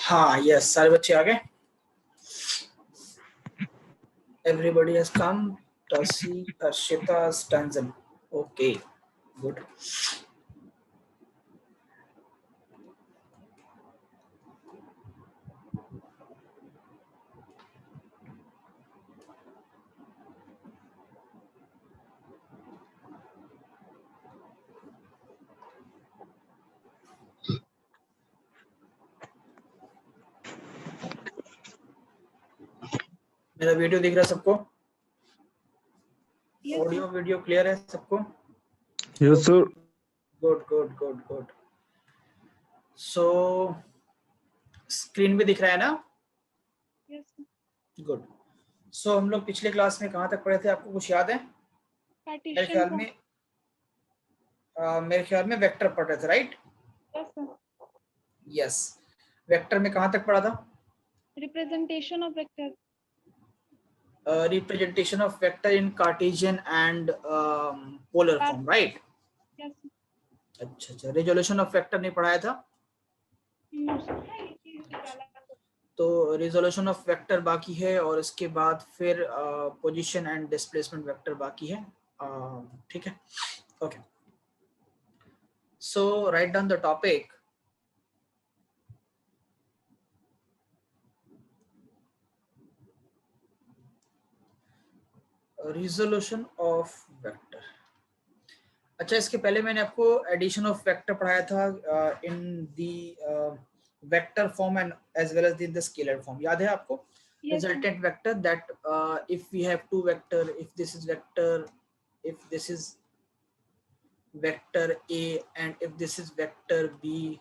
हाँ यस, सारे बच्चे आ गए। Everybody has come. Tashi, Arshita, Stanzin. Okay, good. मेरा वीडियो दिख रहा है सबको? ऑडियो वीडियो क्लियर है सबको? Yes sir. Good good good good. So screen भी दिख रहा है ना? गुड। सो हम लोग पिछले क्लास में कहाँ तक पढ़े थे, आपको कुछ याद है? मेरे ख्याल में वेक्टर पढ़ रहे थे, राइट? यस। वेक्टर में कहाँ तक पढ़ा था? Representation of vector. Representation of vector in Cartesian and polar form, right? Yes. अच्छा, resolution of vector नहीं पढ़ाया था? तो resolution of vector बाकी है और इसके बाद फिर position and displacement vector बाकी है। ठीक है, okay. So write down the topic. Resolution of vector. अच्छा, इसके पहले मैंने आपको एडिशन ऑफ वेक्टर पढ़ाया था in the vector form and as well as in the scalar form, याद है आपको? Resultant vector that if we have two vector, if this is vector, if this is vector A and if this is vector B,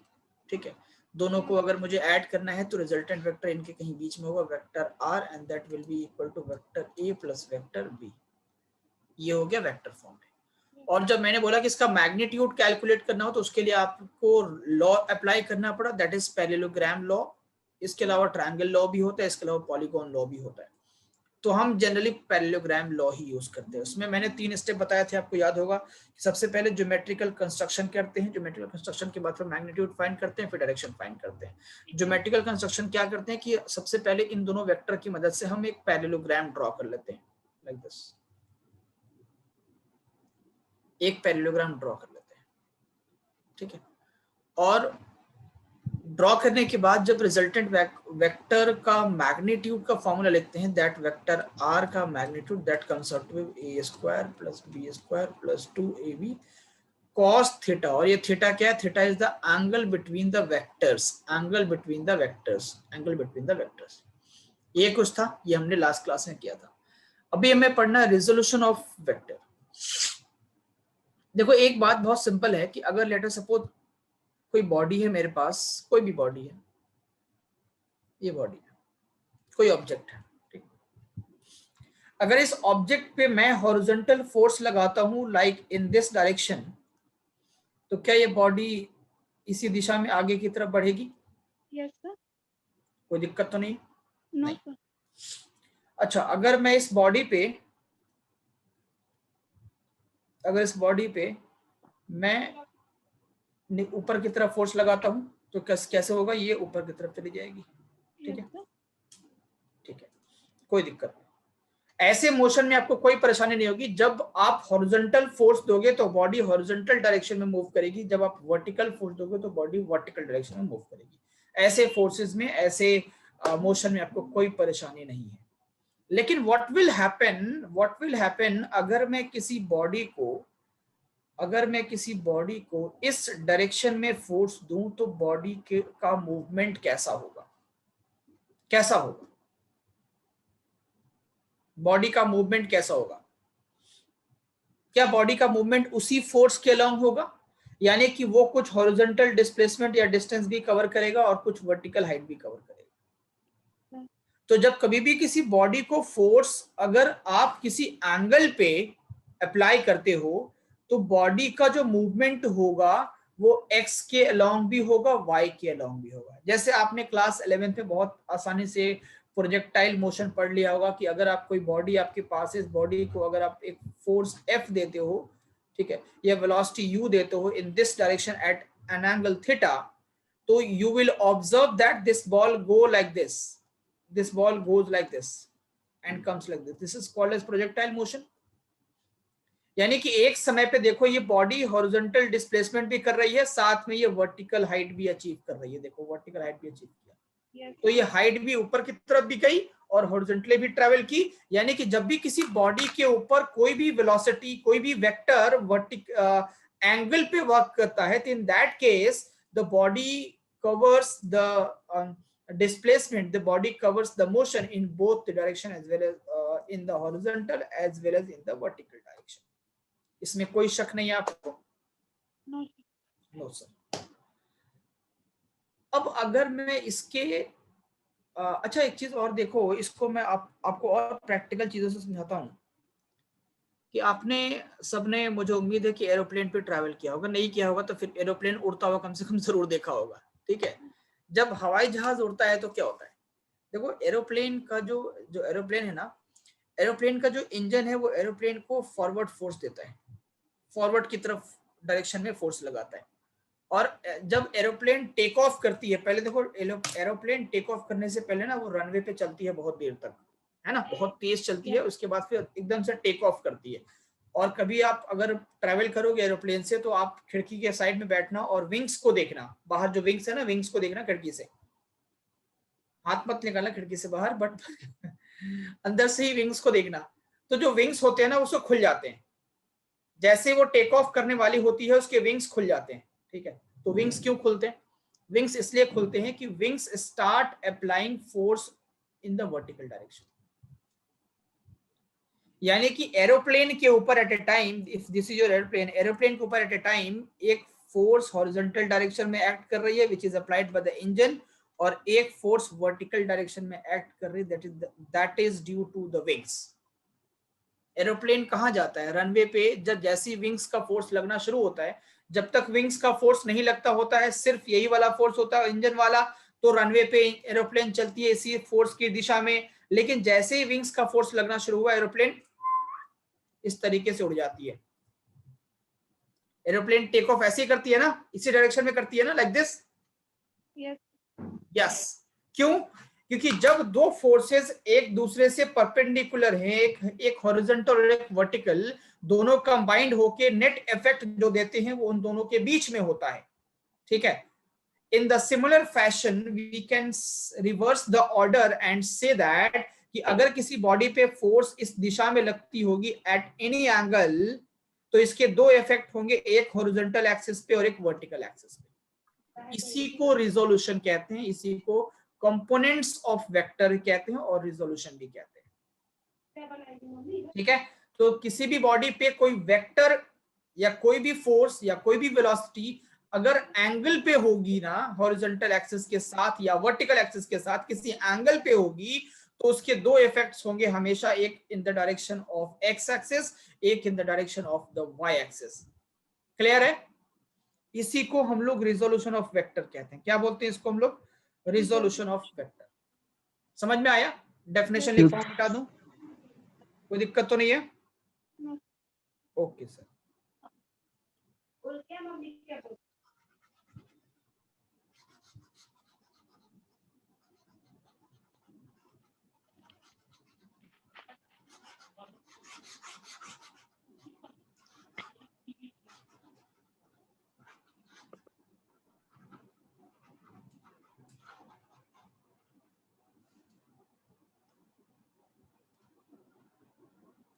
ठीक है, दोनों को अगर मुझे add करना है तो रिजल्टेंट वेक्टर इनके कहीं बीच में होगा, vector R, and that will be equal to vector A plus vector B. ये हो गया वेक्टर फॉर्म। और जब मैंने बोला कि इसका मैग्नीट्यूड कैलकुलेट करना हो तो उसके लिए आपको लॉ अप्लाई करना पड़ा, दैट इज पैरेललोग्राम लॉ। इसके अलावा ट्रायंगल लॉ भी होता है, इसके अलावा पॉलीगॉन लॉ भी होता है। तो हम जनरली पैरेललोग्राम लॉ ही यूज करते हैं। उसमें मैंने 3 स्टेप बताए थे, आपको याद होगा। सबसे पहले ज्योमेट्रिकल कंस्ट्रक्शन करते हैं, ज्योमेट्रिकल कंस्ट्रक्शन के बाद फिर मैग्नीट्यूड फाइंड करते हैं, फिर डायरेक्शन फाइंड करते हैं। ज्योमेट्रिकल कंस्ट्रक्शन क्या करते हैं कि सबसे पहले इन दोनों वेक्टर की मदद से हम एक पैरेललोग्राम ड्रॉ कर लेते हैं, लाइक दिस। एक पैरेललोग्राम ड्रॉ कर लेते हैं, ठीक है। और ड्रॉ करने के बाद जब रिजल्टेंट वेक्टर का मैग्नीट्यूड का फॉर्मूला लिखते हैं, दैट वेक्टर आर का magnitude that comes out to A square plus B square plus 2ab cos theta. और ये थीटा क्या है? Theta is the angle between the vectors, angle between the vectors, angle between the vectors. ये कुछ था, ये हमने लास्ट क्लास में किया था। अभी हमें पढ़ना है रिजोल्यूशन ऑफ वेक्टर। देखो, एक बात बहुत सिंपल है कि अगर लेटर सपोज कोई बॉडी है मेरे पास, कोई भी बॉडी है, ये बॉडी है, कोई ऑब्जेक्ट है, ठीक। अगर इस ऑब्जेक्ट पे मैं हॉरिजॉन्टल फोर्स लगाता हूं लाइक इन दिस डायरेक्शन, तो क्या ये बॉडी इसी दिशा में आगे की तरफ बढ़ेगी? Yes sir. कोई दिक्कत तो नहीं? No sir. अच्छा, अगर मैं इस बॉडी पे, अगर इस बॉडी पे मैं ऊपर की तरफ फोर्स लगाता हूं तो कैसे होगा? ये ऊपर की तरफ चली जाएगी, ठीक है, ठीक है, कोई दिक्कत नहीं। ऐसे मोशन में आपको कोई परेशानी नहीं होगी। जब आप हॉरिजॉन्टल फोर्स दोगे तो बॉडी हॉरिजॉन्टल डायरेक्शन में मूव करेगी, जब आप वर्टिकल फोर्स दोगे तो बॉडी वर्टिकल डायरेक्शन में मूव करेगी। ऐसे फोर्सेस में, ऐसे मोशन में आपको कोई परेशानी नहीं है। लेकिन व्हाट विल हैपन अगर मैं किसी बॉडी को इस डायरेक्शन में फोर्स दूं तो बॉडी का मूवमेंट कैसा होगा? बॉडी का मूवमेंट कैसा होगा? क्या बॉडी का मूवमेंट उसी फोर्स के अलोंग होगा, यानी कि वो कुछ हॉरिजॉन्टल डिस्प्लेसमेंट या डिस्टेंस भी कवर करेगा और कुछ वर्टिकल हाइट भी कवर करेगा? तो जब कभी भी किसी बॉडी को फोर्स अगर आप किसी एंगल पे अप्लाई करते हो तो बॉडी का जो मूवमेंट होगा वो x के अलोंग भी होगा, y के अलोंग भी होगा। जैसे आपने क्लास 11th में बहुत आसानी से प्रोजेक्टाइल मोशन पढ़ लिया होगा कि अगर आप कोई बॉडी आपके पास है, इस बॉडी को अगर आप एक फोर्स F देते हो, ठीक है, या वेलोसिटी u देते हो in this direction at an angle theta, तो you will observe that this ball go like this ball goes like this and comes like this is called as projectile motion। यानी कि एक समय पे देखो ये बॉडी हॉरिजॉन्टल डिस्प्लेसमेंट भी कर रही है, साथ में ये वर्टिकल हाइट भी अचीव कर रही है। देखो वर्टिकल हाइट भी अचीव किया, तो ये हाइट भी ऊपर की तरफ भी गई और हॉरिजॉन्टली भी ट्रेवल की। यानी कि जब भी किसी बॉडी के ऊपर कोई भी वेलोसिटी, कोई भी वेक्टर एंगल पे वर्क करता है, तो in that case the body covers the displacement, the body covers the motion in both the direction as well as in the horizontal as well as in the vertical direction। इसमें कोई शक नहीं है आपको? No sir. अब अगर मैं इसके अच्छा एक चीज और देखो, इसको मैं आपको और प्रैक्टिकल चीजों से समझाता हूँ कि आपने सबने, मुझे उम्मीद है कि एरोप्लेन पे ट्रैवल किया होगा, नहीं किया होगा तो फिर एरोप्लेन उड़ता हुआ कम से कम जरूर देखा होगा, ठीक है। जब हवाई जहाज उड़ता है तो क्या होता है, देखो एरोप्लेन का जो एरोप्लेन है ना, एरोप्लेन का जो इंजन है वो एरोप्लेन को फॉरवर्ड फोर्स देता है, फॉरवर्ड की तरफ डायरेक्शन में फोर्स लगाता है। और जब एरोप्लेन टेक ऑफ करती है, पहले देखो एरोप्लेन टेक ऑफ करने से पहले ना वो रनवे पे चलती है बहुत देर तक, है ना, बहुत तेज चलती है, उसके बाद फिर एकदम से टेक ऑफ करती है। और कभी आप अगर ट्रैवल करोगे एरोप्लेन से तो आप खिड़की के साइड में बैठना और विंग्स को देखना, बाहर जो विंग्स है ना, विंग्स को देखना खिड़की से, हाथ मत निकालना खिड़की से बाहर, बट अंदर से ही विंग्स को देखना। तो जो विंग्स होते हैं ना उसको खुल जाते हैं, जैसे वो टेक ऑफ करने वाली होती है उसके विंग्स खुल जाते हैं, ठीक है। तो विंग्स क्यों खुलते हैं? विंग्स इसलिए खुलते हैं कि wings start applying force in the vertical direction. यानी कि एरोप्लेन के ऊपर at a time, if this is your aeroplane, aeroplane के ऊपर एट ए टाइम एक फोर्स हॉरिजॉन्टल डायरेक्शन में एक्ट कर रही है which is applied by the engine, और एक फोर्स वर्टिकल डायरेक्शन में एक्ट कर रही है that is due to the wings. Aeroplane कहाँ जाता है? रनवे पे। जब जैसी विंग्स का फोर्स लगना शुरू होता है, जब तक विंग्स का फोर्स नहीं लगता होता है, सिर्फ यही वाला फोर्स होता है इंजन वाला, तो रनवे पे एरोप्लेन चलती है इसी फोर्स की दिशा में। लेकिन जैसे ही विंग्स का फोर्स लगना शुरू हुआ, एरोप्लेन इस तरीके से उड़ जाती है। एरोप्लेन टेक ऑफ ऐसे ही करती है ना, इसी डायरेक्शन में करती है ना, लाइक दिस। यस। क्यों? क्योंकि जब दो फोर्सेस एक दूसरे से परपेंडिकुलर हैं, एक हॉरिजॉन्टल और एक वर्टिकल, दोनों कंबाइंड होके नेट इफेक्ट जो देते हैं वो उन दोनों के बीच में होता है, ठीक है। In the similar fashion we can reverse the order and so that कि अगर किसी बॉडी पे फोर्स इस दिशा में लगती होगी एट एनी एंगल, तो इसके दो इफेक्ट होंगे, एक हॉरिजॉन्टल एक्सिस पे और एक वर्टिकल एक्सिस पे। इसी को रिजोल्यूशन कहते हैं, इसी को कंपोनेंट्स ऑफ वेक्टर कहते हैं और रिजोल्यूशन भी कहते हैं, ठीक है। तो किसी भी बॉडी पे कोई वेक्टर या कोई भी फोर्स या कोई भी वेलोसिटी अगर एंगल पे होगी ना, हॉरिजॉन्टल एक्सिस के साथ या वर्टिकल एक्सिस के साथ किसी एंगल पे होगी, तो उसके दो इफेक्ट्स होंगे हमेशा, एक in the direction of X axis, एक in the direction of the Y axis. Clear है? इसी को हम लोग रिजोल्यूशन ऑफ वेक्टर कहते हैं। क्या बोलते हैं इसको हम लोग? Resolution of vector. समझ में आया? डेफिनेशन लिखा हूं, मिटा दूं? कोई दिक्कत तो नहीं है? Okay sir.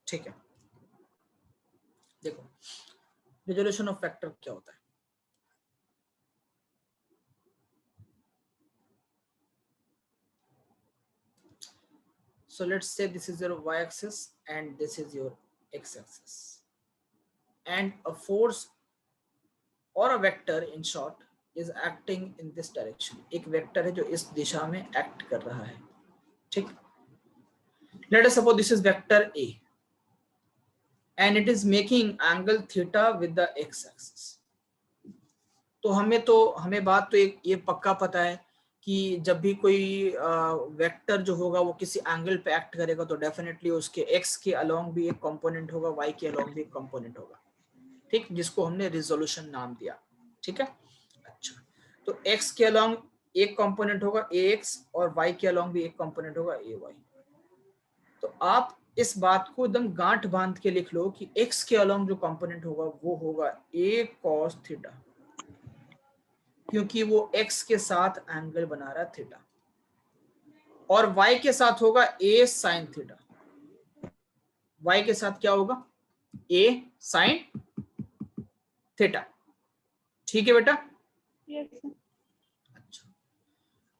ठीक है, देखो रिजोल्यूशन ऑफ वेक्टर क्या होता है। So let's say this is your y-axis and this is your x-axis, and a force or a vector in short is acting in this direction। एक वेक्टर है जो इस दिशा में एक्ट कर रहा है, ठीक। Let us suppose this is vector A and it is making angle theta with the x-axis। तो हमें बात तो एक ये पक्का पता है कि जब भी कोई वेक्टर जो होगा वो किसी एंगल पे एक्ट करेगा तो डेफिनेटली उसके x के अलोंग भी एक कंपोनेंट होगा, y के अलोंग भी एक कंपोनेंट होगा, ठीक, जिसको हमने रिजोल्यूशन नाम दिया, ठीक है। अच्छा, तो x के अलोंग एक कंपोनेंट होगा ax और y के अलोंग भी एक कंपोनेंट होगा ay। तो आप इस बात को एकदम गांठ बांध के लिख लो कि x के अलोंग जो कंपोनेंट होगा वो होगा a cos थीटा, क्योंकि वो x के साथ एंगल बना रहा थीटा, और y के साथ होगा a sin थीटा। y के साथ क्या होगा? a sin theta. ठीक है बेटा? Yes, sir. अच्छा,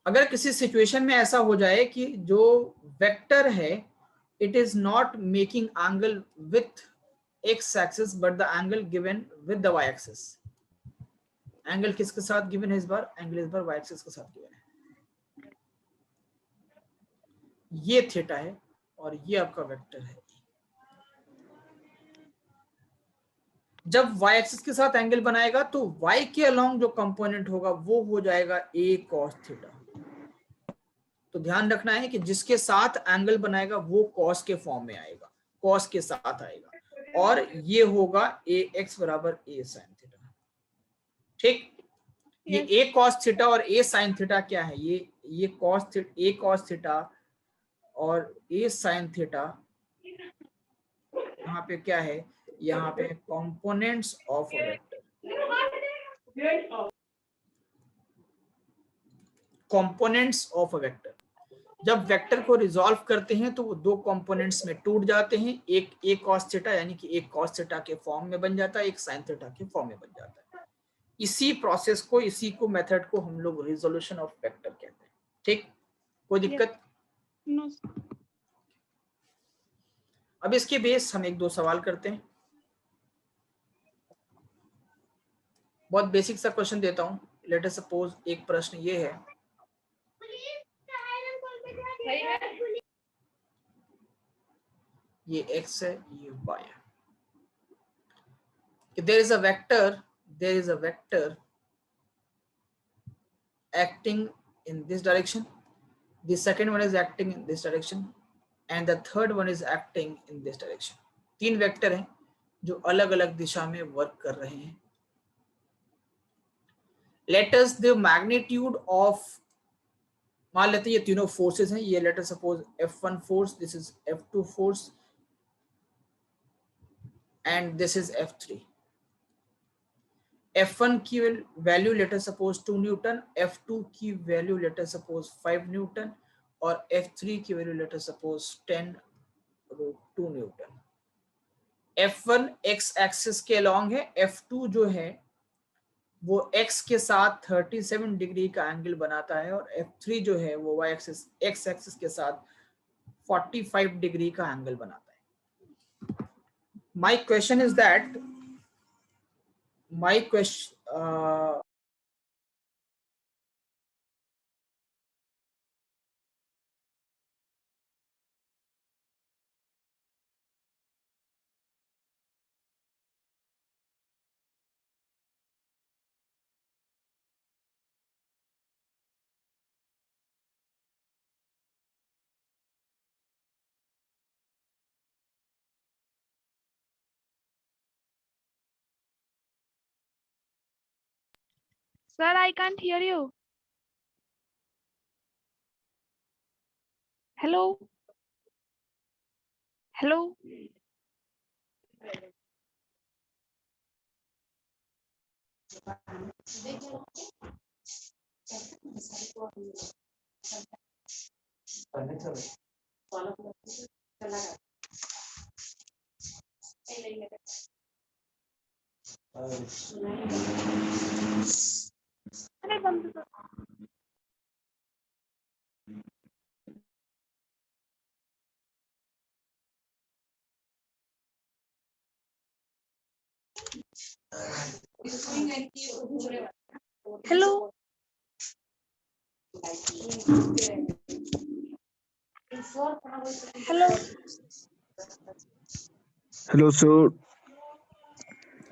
अगर किसी सिचुएशन में ऐसा हो जाए कि जो वेक्टर है it is not making angle with x axis but the angle given with the y axis, angle किसके साथ गिवन है इस बार? एंगल इस बार y एक्सिस के साथ गिवन है। ये थीटा है और ये आपका वेक्टर है। जब y एक्सिस के साथ एंगल बनाएगा तो y के अलोंग जो कंपोनेंट होगा वो हो जाएगा a cos थीटा। तो ध्यान रखना है कि जिसके साथ एंगल बनाएगा वो cos के फॉर्म में आएगा, cos के साथ आएगा, और ये होगा ax बराबर a sin थीटा। ठीक, ये a cos थीटा और a sin थीटा क्या है? ये a cos थीटा और a sin थीटा यहाँ पे क्या है? यहाँ पे components of a vector, components of a vector. जब वेक्टर को रिजॉल्व करते हैं तो वो दो कंपोनेंट्स में टूट जाते हैं, एक a cos थीटा यानी कि एक cos थीटा के फॉर्म में बन जाता है, एक sin थीटा के फॉर्म में बन जाता है। इसी प्रोसेस को, इसी को मेथड को हम लोग रिजोल्यूशन ऑफ वेक्टर कहते हैं। ठीक, कोई दिक्कत? No, sir. अब इसके बेस हम एक दो सवाल करते हैं। बहुत बेसिक सा क्वेश्चन देता हूं। लेट अस सपोज एक प्रश्न ये है, ये x है, ये y है, कि there is a vector acting in this direction, the second one is acting in this direction and the third one is acting in this direction। तीन वेक्टर हैं जो अलग अलग दिशा में वर्क कर रहे हैं। Let us the magnitude of, मान लेते हैं ये तीनों फोर्सेस हैं, ये let us suppose F1 force, this is F2 force and this is F3। F1 की value let us suppose 2 Newton, F2 की value let us suppose 5 Newton और F3 की value let us suppose 10√2 Newton. F1 x axis के along है, F2 जो है वो x के साथ 37 डिग्री का एंगल बनाता है और F3 जो है वो y एक्सिस x एक्सिस के साथ 45 डिग्री का एंगल बनाता है। My question is that my question Sir, I can't hear you. Hello? Hello? अरे बंद कर। Hello? Hello? Hello, sir.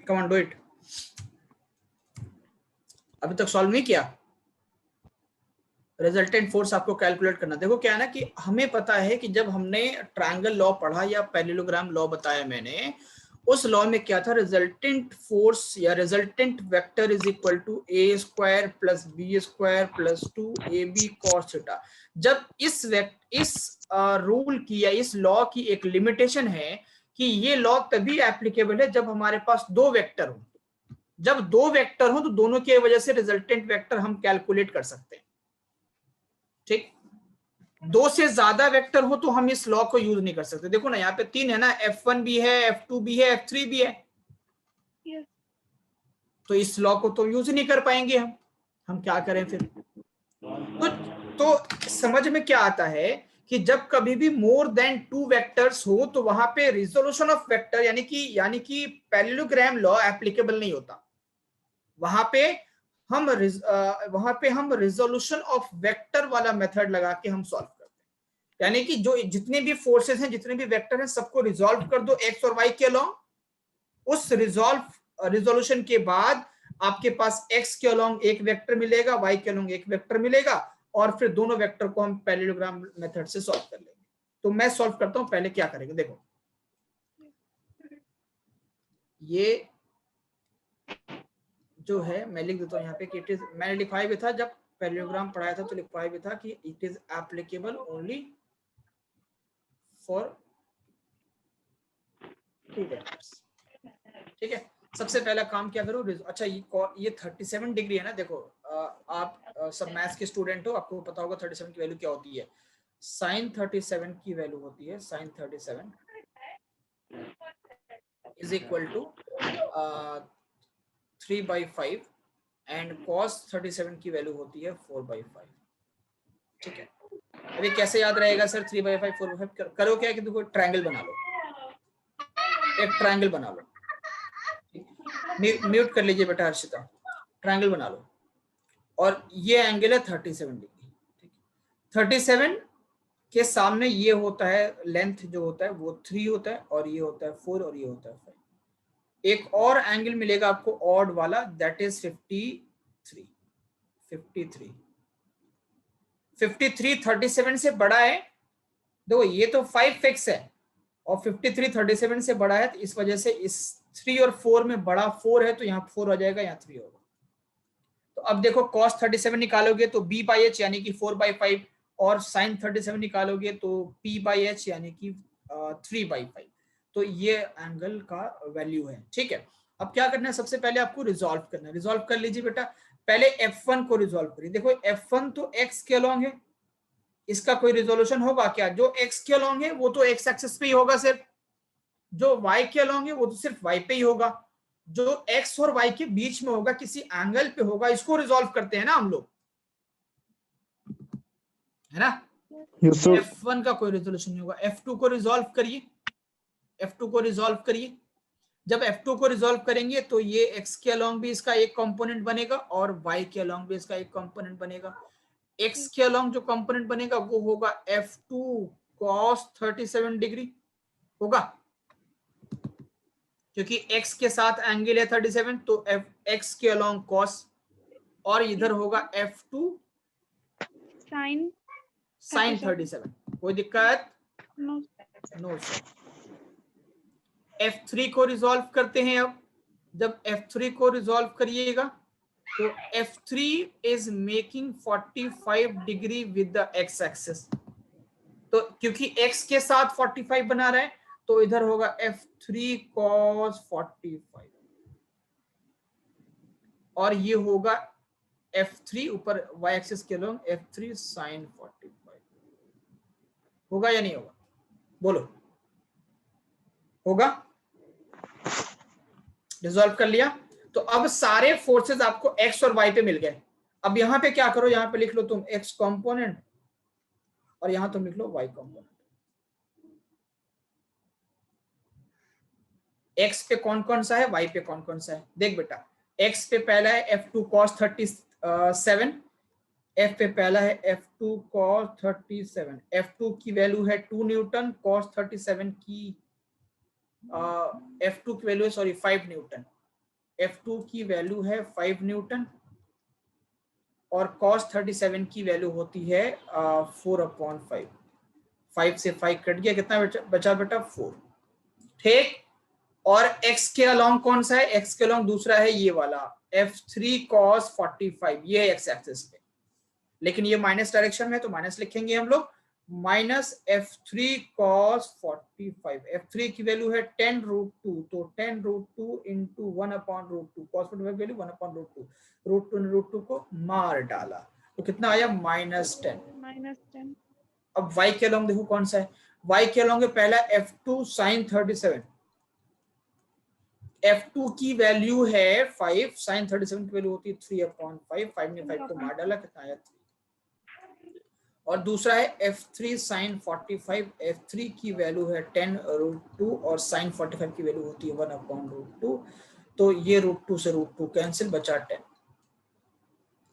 come on do it। अभी तक सॉल्व नहीं किया? रिजल्टेंट फोर्स आपको कैलकुलेट करना। देखो क्या है ना कि हमें पता है कि जब हमने ट्रायंगल लॉ पढ़ा या पैरेललोग्राम लॉ बताया मैंने, उस लॉ में क्या था, रिजल्टेंट फोर्स या resultant vector is equal to A square plus B square plus 2ab cos theta. जब इस रूल की या इस लॉ की एक लिमिटेशन है कि ये लॉ तभी एप्लीकेबल है जब हमारे पास दो वेक्टर हो। जब दो वेक्टर हो तो दोनों की वजह से रिजल्टेंट वेक्टर हम कैलकुलेट कर सकते हैं। ठीक, दो से ज्यादा वेक्टर हो तो हम इस लॉ को यूज नहीं कर सकते। देखो ना यहाँ पे 3 है ना, F1 भी है, F2 भी है, F3 भी है। Yes. तो इस लॉ को तो यूज नहीं कर पाएंगे हम क्या करें फिर। तो समझ में क्या आता है कि जब कभी भी मोर देन 2 वेक्टर्स हो तो वहां पे रिजोल्यूशन ऑफ वेक्टर यानी कि पैरेललोग्राम लॉ एप्लीकेबल नहीं होता। वहां पे हम रिजोल्यूशन ऑफ वेक्टर वाला मेथड लगा के हम सॉल्व करते हैं। यानी कि जो जितने भी फोर्सेस हैं, जितने भी वेक्टर हैं, सबको रिजॉल्व कर दो एक्स और वाई के अलोंग। उस रिजोल्यूशन के बाद आपके पास एक्स के अलोंग एक वेक्टर मिलेगा, वाई के अलोंग एक वेक्टर मिलेगा, और फिर दोनों वेक्टर को हम पैरेललोग्राम मेथड से सॉल्व कर लेंगे। तो मैं सॉल्व करता हूं, पहले क्या करेंगे देखो। ये जो है मैं लिख देता हूं यहाँ पे कि इट इज, मैंने लिखवाया भी था जब पैरेललोग्राम पढ़ाया था तो लिखवाया भी था कि it is applicable only for 2 vectors. ठीक है, सबसे पहला काम क्या करो, अच्छा ये 37 डिग्री है ना। देखो आप सब मैथ्स के स्टूडेंट हो, आपको पता होगा 37 की वैल्यू क्या होती है। साइन 37 की वैल्यू होती है, sine 37 is equal to 3/5 and cos 37 की वैल्यू होती है 4/5। ठीक है, अभी कैसे याद रहेगा सर 3/5 4/5? करो क्या कि देखो ट्रायंगल बना लो, एक ट्रायंगल बना लो। म्यूट कर लीजिए बेटा हर्षिता, ट्रायंगल बना लो। और ये एंगल है 37 डिग्री। ठीक है, 37 के सामने ये होता है, लेंथ जो होता है वो 3 होता है, और ये होता है 4, और ये होता है 5। एक और एंगल मिलेगा आपको ऑड वाला, दैट इज 53। 53 37 से बड़ा है। देखो ये तो 5 फिक्स है और 53 37 से बड़ा है, तो इस वजह से इस 3 और 4 में बड़ा 4 है, तो यहाँ 4 हो जाएगा, यहाँ 3 होगा। तो अब देखो cos 37 निकालोगे तो b/h यानी कि 4/5, और sin 37 निकालोगे तो p/h यानी कि 3/5। तो ये एंगल का वैल्यू है। ठीक है, अब क्या करना है, सबसे पहले आपको रिजॉल्व करना है। रिजॉल्व कर लीजिए बेटा, पहले f1 को रिजॉल्व करिए। देखो f1 तो x के अलोंग है, इसका कोई रिजोल्यूशन होगा क्या? जो x के अलोंग है वो तो x एक्सिस पे ही होगा सिर्फ, जो y के अलोंग है वो तो सिर्फ y पे ही होगा, जो x और y के बीच में होगा किसी एंगल पे होगा, इसको रिजॉल्व करते हैं ना हम लोग, है ना। Yes, sir. f1 का कोई रिजोल्यूशन नहीं होगा। f2 को रिजॉल्व करिए, f2 को रिजॉल्व करिए। जब f2 को रिजॉल्व करेंगे तो ये x के अलोंग भी इसका एक कंपोनेंट बनेगा और y के अलोंग भी इसका एक कंपोनेंट बनेगा। x के अलोंग जो कंपोनेंट बनेगा वो होगा f2 cos 37 डिग्री होगा, क्योंकि x के साथ एंगल है 37, तो x के अलोंग cos, और इधर होगा f2 sin 37। कोई दिक्कत? No. No sir. f3 को रिजॉल्व करते हैं। अब जब f3 को रिजॉल्व करिएगा तो f3 is making 45 degree with the x axis. तो क्योंकि x के साथ 45 बना रहा है तो इधर होगा f3 cos 45, और ये होगा f3 ऊपर y एक्सिस के लोग f3 sin 45। होगा या नहीं होगा? बोलो, होगा? रिजॉल्व कर लिया। तो अब सारे फोर्सेस आपको x और y पे मिल गए। अब यहां पे क्या करो, यहां पे लिख लो तुम x कंपोनेंट और यहां तुम लिख लो y कंपोनेंट। x पे कौन कौन सा है, y पे कौन कौन सा है। देख बेटा, x पे पहला है f2 cos 37, f पे पहला है f2 cos 37। f2 की वैल्यू है 2 न्यूटन, cos 37 की f2 की वैल्यू है 5 न्यूटन। f2 की वैल्यू है 5 न्यूटन और cos 37 की वैल्यू होती है 4/5। 5 से 5 कट गया, कितना बचा बेटा 4। ठीक, और x के अलोंग कौन सा है, x के अलोंग दूसरा है ये वाला f3 cos 45, ये है x एक्सिस पे, लेकिन ये माइनस डायरेक्शन में, तो माइनस लिखेंगे हम लोग, माइनस f3 cos 45, f3 की वैल्यू है 10√2, तो 10√2 इंटू 1/√2, cos 45 वैल्यू 1/√2, √2 को मार डाला तो कितना आया -10। -10। अब y के अलोंग देखो कौन सा है, y के अलोंग है पहला f2 sin 37, f2 की वैल्यू है 5, sin 37 की वैल्यू होती है 3/5, 5 ने 5 को मार डाला, कितना आया 3। और दूसरा है f3 sin 45, f3 की वैल्यू है 10√2 और sin 45 की वैल्यू होती है 1/√2, तो ये √2 से √2 कैंसिल, बचा 10।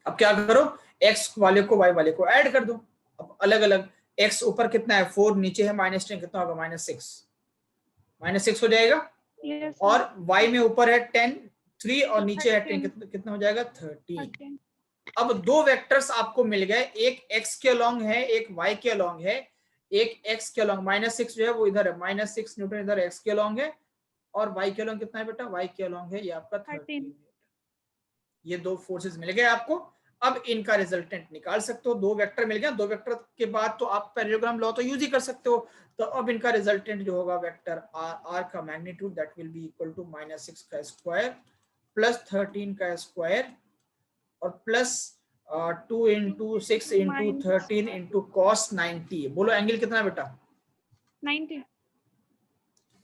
अब क्या करो, x वाले को y वाले को ऐड कर दो। अब अलग अलग, x ऊपर कितना है 4, नीचे है -10, कितना होगा -6 हो जाएगा। Yes, और y में ऊपर है 10, 3 और नीचे है 10, कितना हो जाएगा 13। 13। अब दो वेक्टर्स आपको मिल गए, एक x के अलोंग है, एक y के अलोंग है। एक x के अलोंग -6 जो है वो इधर है, -6 न्यूटन इधर x के अलोंग है, और y के अलोंग कितना है बेटा, y के अलोंग है ये आपका 13 न्यूटन। ये दो फोर्सेस मिल गए आपको। अब इनका रिजल्टेंट निकाल सकते हो, दो वेक्टर मिल गया, दो वेक्टर के बाद तो आप पैरेललोग्राम लॉ तो यूज ही कर सकते हो। तो अब इनका रिजल्टेंट जो होगा वेक्टर r का magnitude that will be equal to -6 का स्क्वायर प्लस 13 का स्क्वायर और plus 2 into 6 into 13 into cos 90। बोलो एंगल कितना है बेटा, 90।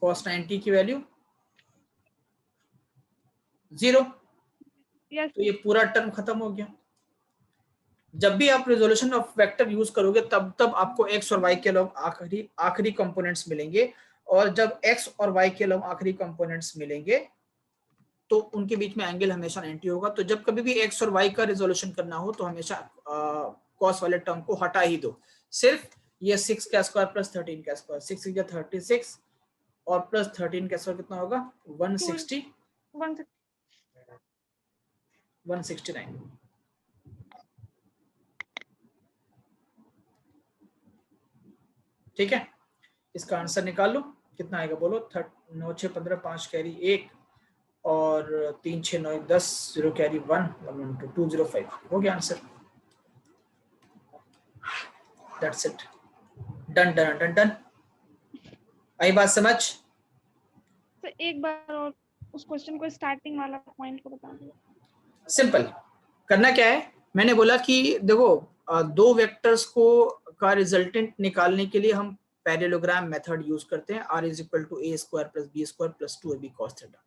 कॉस 90 की वैल्यू 0। Yes, तो ये पूरा टर्म खत्म हो गया। जब भी आप रिजोल्यूशन ऑफ वेक्टर यूज करोगे तब आपको x और y के अलोंग आखिरी कंपोनेंट्स मिलेंगे, और जब x और y के अलोंग आखिरी कंपोनेंट्स मिलेंगे तो उनके बीच में एंगल हमेशा 90 होगा। तो जब कभी भी x और y का रिजोल्यूशन करना हो तो हमेशा कॉस वाले टर्म को हटा ही दो, सिर्फ ये 6 का स्क्वायर प्लस 13 का स्क्वायर, 6 6 36 और प्लस 13 का स्क्वायर कितना होगा 169। ठीक है, इसका आंसर निकाल लो, कितना आएगा बोलो, 9 6 15 5 कैरी 1 और 3 6 9 10 0 कैरी 1 1 2 205 हो गया answer. That's it, done done done done. आई बात समझ? तो एक बार और उस क्वेश्चन को स्टार्टिंग वाला पॉइंट को बता दो। सिंपल, करना क्या है, मैंने बोला कि देखो दो वेक्टर्स को का रिजल्टेंट निकालने के लिए हम पैरेललोग्राम मेथड यूज करते हैं, r is equal to a square plus b square plus 2ab cos theta.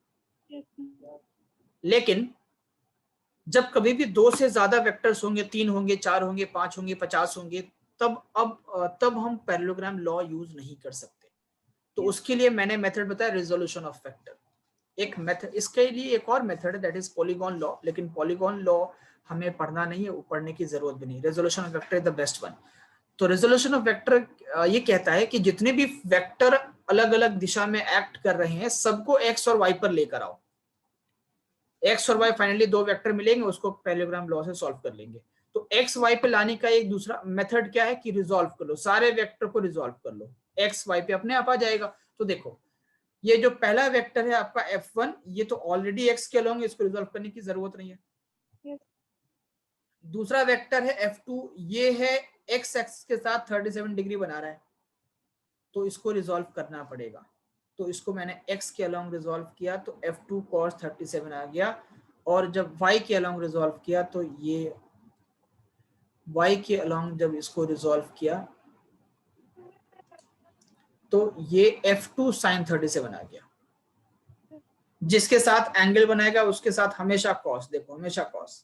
लेकिन जब कभी भी दो से ज्यादा वेक्टर्स होंगे, 3 होंगे, 4 होंगे, 5 होंगे, 50 होंगे, तब हम पैरेललोग्राम लॉ यूज नहीं कर सकते। तो उसके लिए मैंने मेथड बताया रिजोल्यूशन ऑफ वेक्टर। एक मेथड, इसके लिए एक और मेथड है दैट इज पॉलीगॉन लॉ, लेकिन पॉलीगॉन लॉ हमें पढ़ना नहीं है, पढ़ने की जरूरत भी नहीं। Resolution of vector is the best one. तो रेजोल्यूशन ऑफ वेक्टर ये कहता है कि जितने भी वेक्टर अलग अलग दिशा में एक्ट कर रहे हैं सबको एक्स और वाई पर लेकर आओ। एक्स और वाई फाइनली दो वेक्टर मिलेंगे, उसको पैरेललोग्राम लॉ से सॉल्व कर लेंगे। तो एक्स वाई पे लाने का एक दूसरा मेथड क्या है कि रिजॉल्व कर लो, सारे वेक्टर को रिजॉल्व कर लो, एक्स वाई पे अपने आप आ जाएगा। तो देखो ये जो पहला वेक्टर है आपका f1, ये तो ऑलरेडी x के अलोंग, इसको रिजॉल्व करने की जरूरत नहीं है। Yes. दूसरा वेक्टर है f2, ये है x एक्सिस के साथ 37 डिग्री बना रहा है, तो इसको रिजॉल्व करना पड़ेगा। तो इसको मैंने x के अलोंग रिजॉल्व किया तो f2 cos 37 आ गया, और जब y के अलोंग रिजॉल्व किया तो ये y के अलोंग जब इसको रिजॉल्व किया तो ये f2 sin 37 आ गया। जिसके साथ एंगल बनाएगा उसके साथ हमेशा cos, देखो हमेशा cos।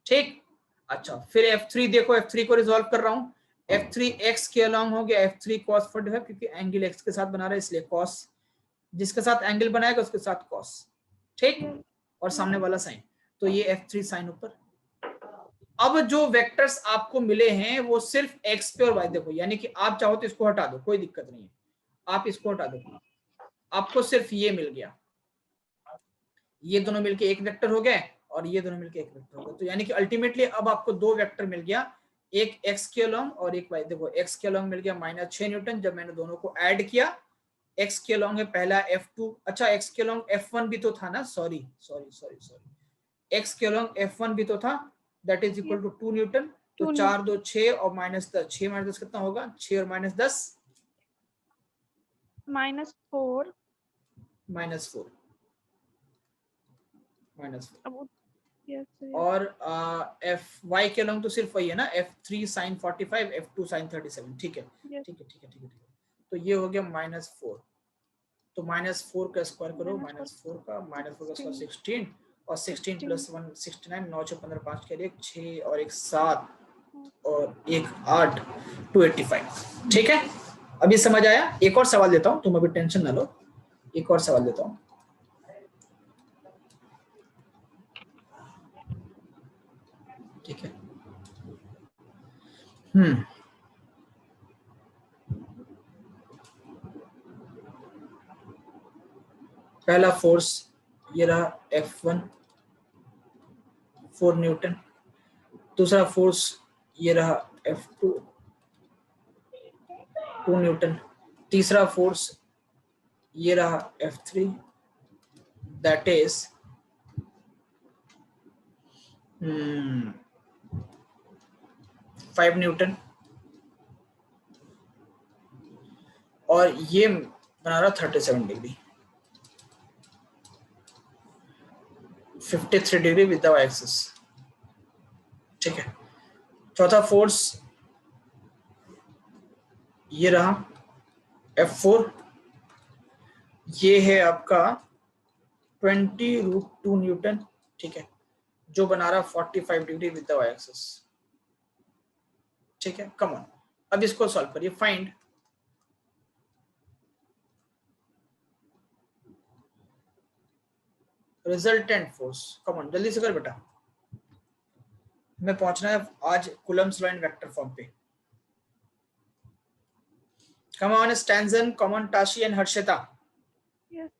ठीक, अच्छा फिर f3 देखो, f3 को रिजॉल्व कर रहा हूं, f3 x के अलोंग हो गया, f3 cos 45 क्योंकि एंगल x के साथ बना रहा है इसलिए cos, जिसके साथ एंगल बनाएगा उसके साथ cos। ठीक, और सामने वाला साइन, तो ये f3 साइन ऊपर। अब जो वेक्टर्स आपको मिले हैं वो सिर्फ x पे और y, देखो यानी कि आप चाहो तो इसको हटा दो, कोई दिक्कत नहीं है, आप इसको हटा दो, आपको सिर्फ ये मिल गया, ये दोनों मिलके एक वेक्टर हो गए और ये दोनों मिलके एक वेक्टर हो गए। तो यानी कि अल्टीमेटली अब आपको दो वेक्टर मिल गया, एक x के अलोंग और एक y। देखो x के अलोंग मिल गया -6 न्यूटन, जब मैंने दोनों को ऐड किया x के अलोंग है पहला f2, अच्छा x के अलोंग f1 भी तो था ना, sorry sorry sorry sorry, x के अलोंग f1 भी तो था, that is equal to 2 newton. तो 2 4 न्यूटन 2 6 और माइनस 10, 6 माइनस 10 कितना होगा, 6 और माइनस 10 -4। -4 -4। अब यस और एफ वाई के अलोंग तो सिर्फ वही है ना, f3 sin 45, f2 sin 37, ठीक है यस ठीक है ठीक है ठीक है ठीक है। तो ये हो गया -4, तो -4 का स्क्वायर करो, -4 का स्क्वायर 16, और 16 प्लस 1 69, 9 6 15 5 के लिए 6 और 1 7 और 1 8 285, ठीक है। अभी समझ आया? एक और सवाल देता हूं, तुम अभी टेंशन ना लो, एक और सवाल देता हूं, ठीक है। पहला फोर्स ये रहा F1 4 न्यूटन, दूसरा फोर्स ये रहा F2 2 न्यूटन, तीसरा फोर्स ये रहा F3 दैट इज 5 न्यूटन, और ये बना रहा 37 degree, 53 degree with the axis, ठीक है। चौथा फोर्स ये रहा F4, ये है आपका 20√2 न्यूटन, ठीक है, जो बना रहा 45 डिग्री विद द एक्सिस, ठीक है। कम ऑन, अब इसको सॉल्व करिए, find resultant force. Come on जल्दी से कर बेटा, हमें पहुंचना है आज Coulomb's law in vector form पे। Come on Stanzin, come on Tashi and Harshita. Yes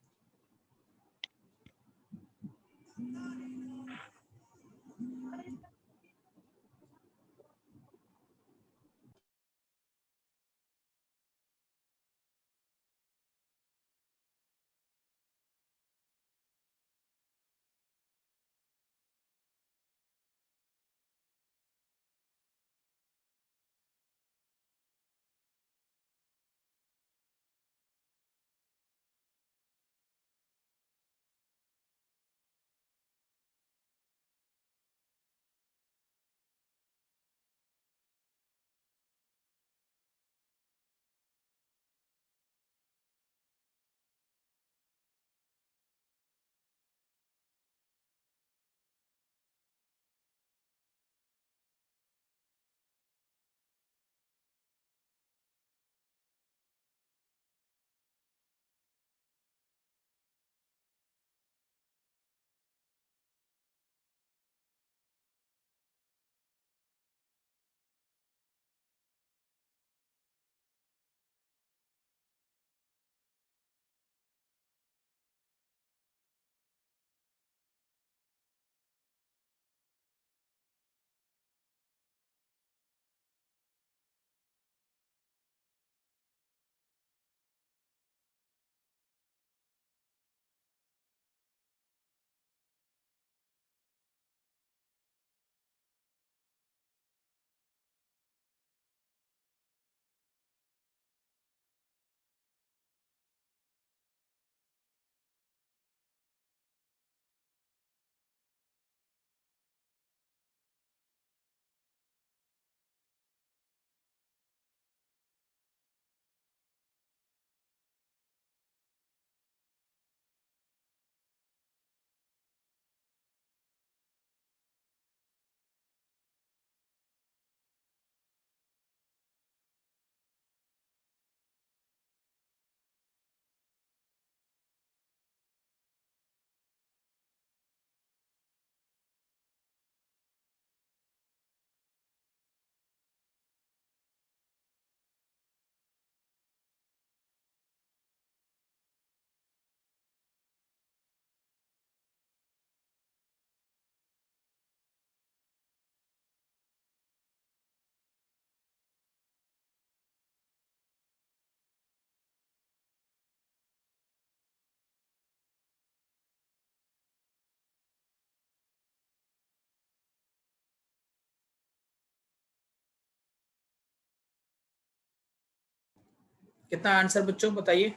कितना आंसर बच्चों बताइए,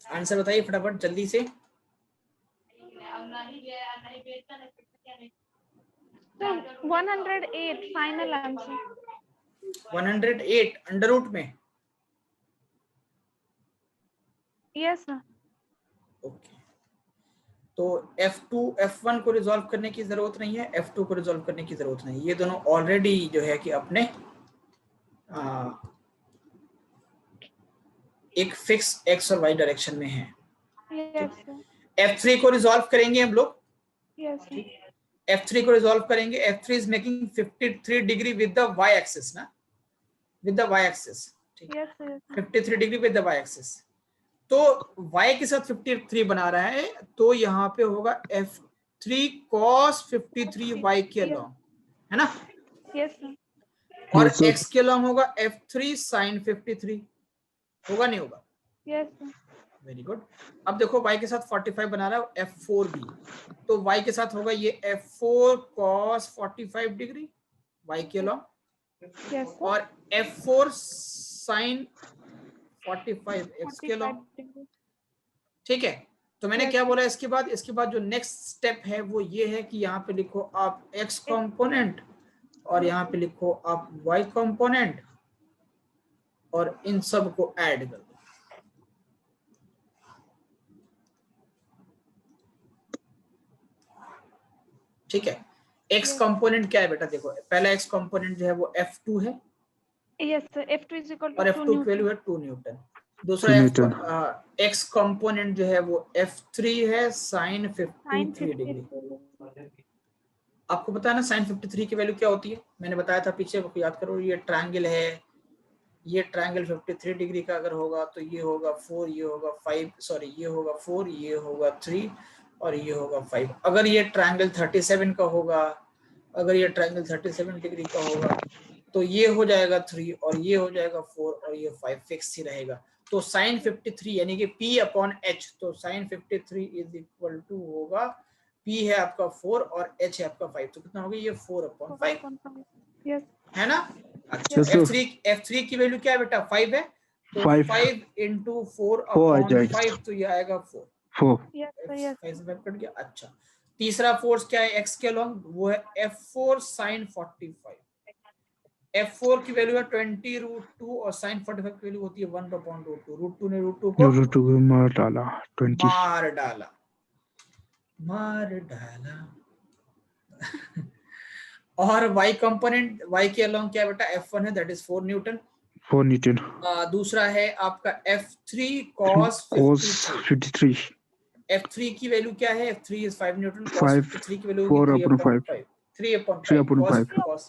आंसर बताइए फटाफट जल्दी से। तो 108 फाइनल आंसर। 108 अंडर रूट में। Yes sir. ओके, तो F2 F1 को रिजॉल्व करने की जरूरत नहीं है, F2 को रिजॉल्व करने की जरूरत नहीं है, ये दोनों ऑलरेडी जो है कि अपने एक फिक्स x और y डायरेक्शन में है। Yes sir. F3 को रिजॉल्व करेंगे हम लोग। Yes sir. F3 को रिजॉल्व करेंगे। F3 is making 53 degree with the y axis ना, विद द y एक्सिस। ठीक, yes sir. 53 degree with the y axis. तो y के साथ 53 बना रहा है, तो यहाँ पे होगा F3 cos 53 y के अलॉन्ग, है ना। Yes sir. और Yes, sir. x के अलॉन्ग होगा F3 sin 53, होगा नहीं होगा? Yes sir. Very good. अब देखो y के साथ 45 बना रहा है F4 भी, तो y के साथ होगा ये F4 cos 45 डिग्री y के अलॉन्ग, यस सर। और F4 sin 45 x के अलॉन्ग। ठीक है, तो मैंने Yes. क्या बोला इसके बाद, इसके बाद जो नेक्स्ट स्टेप है वो ये है कि यहाँ पे लिखो आप x कंपोनेंट और यहाँ पे लिखो आप y कंपोनेंट और इन सब को ऐड कर दो। ठीक है, x Yes. कंपोनेंट क्या है बेटा, देखो पहला x कंपोनेंट जो है वो F2 है Yes sir. F2 is equal to और 2 F2 की वैल्यू Newton. है 2 न्यूटन। दूसरा 2 न्यूटन। x कंपोनेंट जो है वो F3 है sin 53 डिग्री। 53. आपको पता है ना sin 53 की वैल्यू क्या होती है, मैंने बताया था पीछे, याद करो। ये ट्रायंगल है, ये ट्रायंगल 53 डिग्री का अगर होगा तो ये होगा 4, ये होगा 5, सॉरी ये होगा 4, ये होगा 3 और ये होगा 5। अगर ये ट्रायंगल 37 का होगा, अगर ये ट्रायंगल 37 डिग्री का होगा तो ये हो जाएगा 3 और ये हो जाएगा 4 और ये 5 फिक्स ही रहेगा। तो sin 53 यानी कि P अपॉन H, तो sin 53 इज इक्वल टू होगा, P है आपका 4 और H है आपका 5, तो कितना होगा ये 4 अपॉन 5, Yes. है ना। अच्छा, Yes, sir. F3 की वैल्यू क्या है बेटा, 5 है, तो 5 5 इंटू 4 4 आ अपॉन जाएगा। 5, तो ये आएगा 4। 4 Yes sir. Yes. 5 से 5 कट गया। अच्छा, तीसरा फोर्स क्या है x के अलॉन्ग, वो है F4 sin 45। F4 की वैल्यू है 20√2 और sin 45 की वैल्यू होती है 1/√2। √2 ने √2 को √2 को मार डाला 20। मार डाला, मार डाला। और y कंपोनेंट, y के अलॉन्ग क्या है बेटा, F1 है, दैट इज 4 न्यूटन। 4 न्यूटन। दूसरा है आपका F3 cos cos 53। 53 F3 की वैल्यू क्या है, F3 इज 5 न्यूटन, cos 5 53 की वैल्यू 4 होगी 3 upon upon 5 5, 3 upon 3 5 upon 5 cos,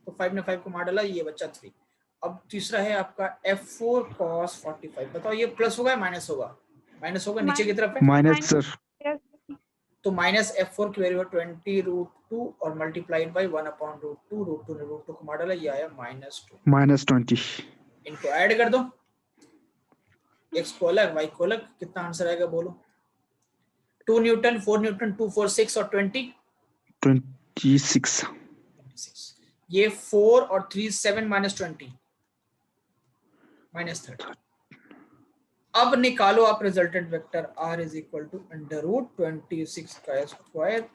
तो 5 ने 5 को मार डाला, ये बच्चा 3। अब तीसरा है आपका F4 cos 45। बताओ ये प्लस होगा या माइनस होगा, माइनस होगा, नीचे की तरफ है, माइनस सर। Yes. तो माइनस F4 की वैल्यू है 20√2 और मल्टीप्लाइड बाय 1/√2, √2 ने √2 को मार डाला, ये आया -2। -20। इनको ऐड कर दो, x को अलग y को अलग, कितना आंसर आएगा बोलो। 2 न्यूटन, 4 न्यूटन, 2 4 6 और 20 26। ये 4 और 3 7 -20 -30। अब निकालो आप resultant vector r is equal to √26 का स्क्वायर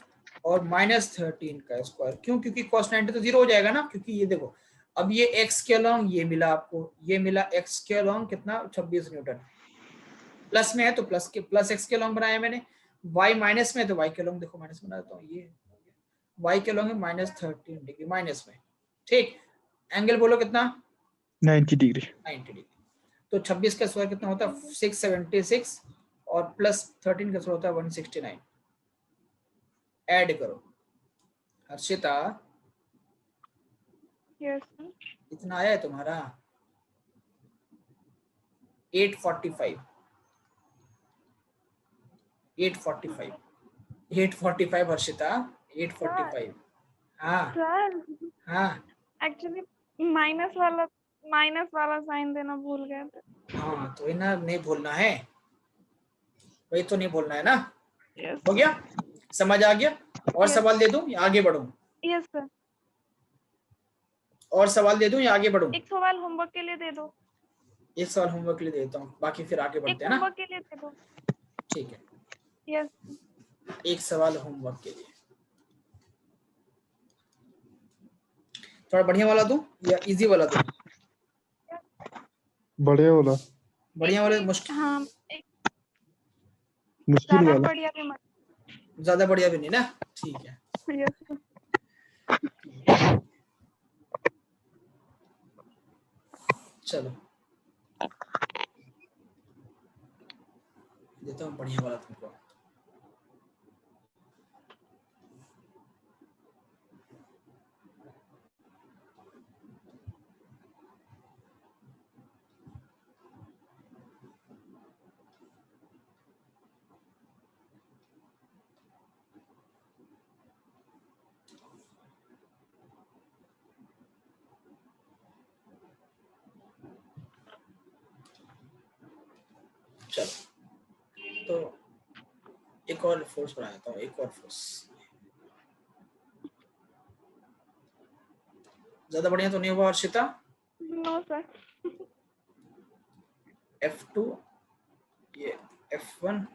और -13 का स्क्वायर। क्यों, क्योंकि cos 90 तो 0 हो जाएगा ना, क्योंकि ये देखो अब ये x के अलॉन्ग ये मिला आपको, ये मिला x के अलॉन्ग कितना 26 न्यूटन, प्लस में है तो प्लस x के अलॉन्ग बनाया मैंने, y माइनस में है तो y के अलॉन्ग देखो माइनस बना देता हूँ, ये y के अलॉन्ग है -13 डिग्री माइनस में। ठीक, एंगल बोलो कितना, 90 डिग्री। 90 डिग्री। तो 26 का स्क्वायर कितना होता है 676 और प्लस 13 का स्क्वायर होता है 169। ऐड करो हर्षिता, Yes sir. इतना आया है तुम्हारा 845 हर्षिता 845। हाँ Sir. हाँ Actually माइनस वाला साइन देना भूल गए थे। हाँ, तो इन्हें नहीं भूलना है, वही तो नहीं भूलना है ना। Yes. हो गया, समझ आ गया। और Yes. सवाल दे दूं या आगे बढ़ूं? Yes sir. और सवाल दे दूं या आगे बढ़ूं? एक सवाल होमवर्क के लिए दे दो। एक सवाल होमवर्क के लिए देता हूँ, बाकी फिर आगे एक बढ़ते हैं ना। होमवर्क के लिए दे दो। ठीक है, यस। एक सवाल होमवर्क के लिए। थोड़ा बढ़िया वाला दूं या इजी वाला दूं? बढ़िया वाला, बढ़िया वाला मुश्किल, हाँ, एक मुश्किल ज्यादा वाला। बढ़िया भी मत। ज्यादा बढ़िया भी नहीं ना, ठीक है। यस। चलो देता हूँ बढ़िया वाला तुमको। चलो तो एक और फोर्स बनाया था, एक और फोर्स। ज्यादा बढ़िया तो नहीं हुआ हर्षिता? No sir. F2, ये F1,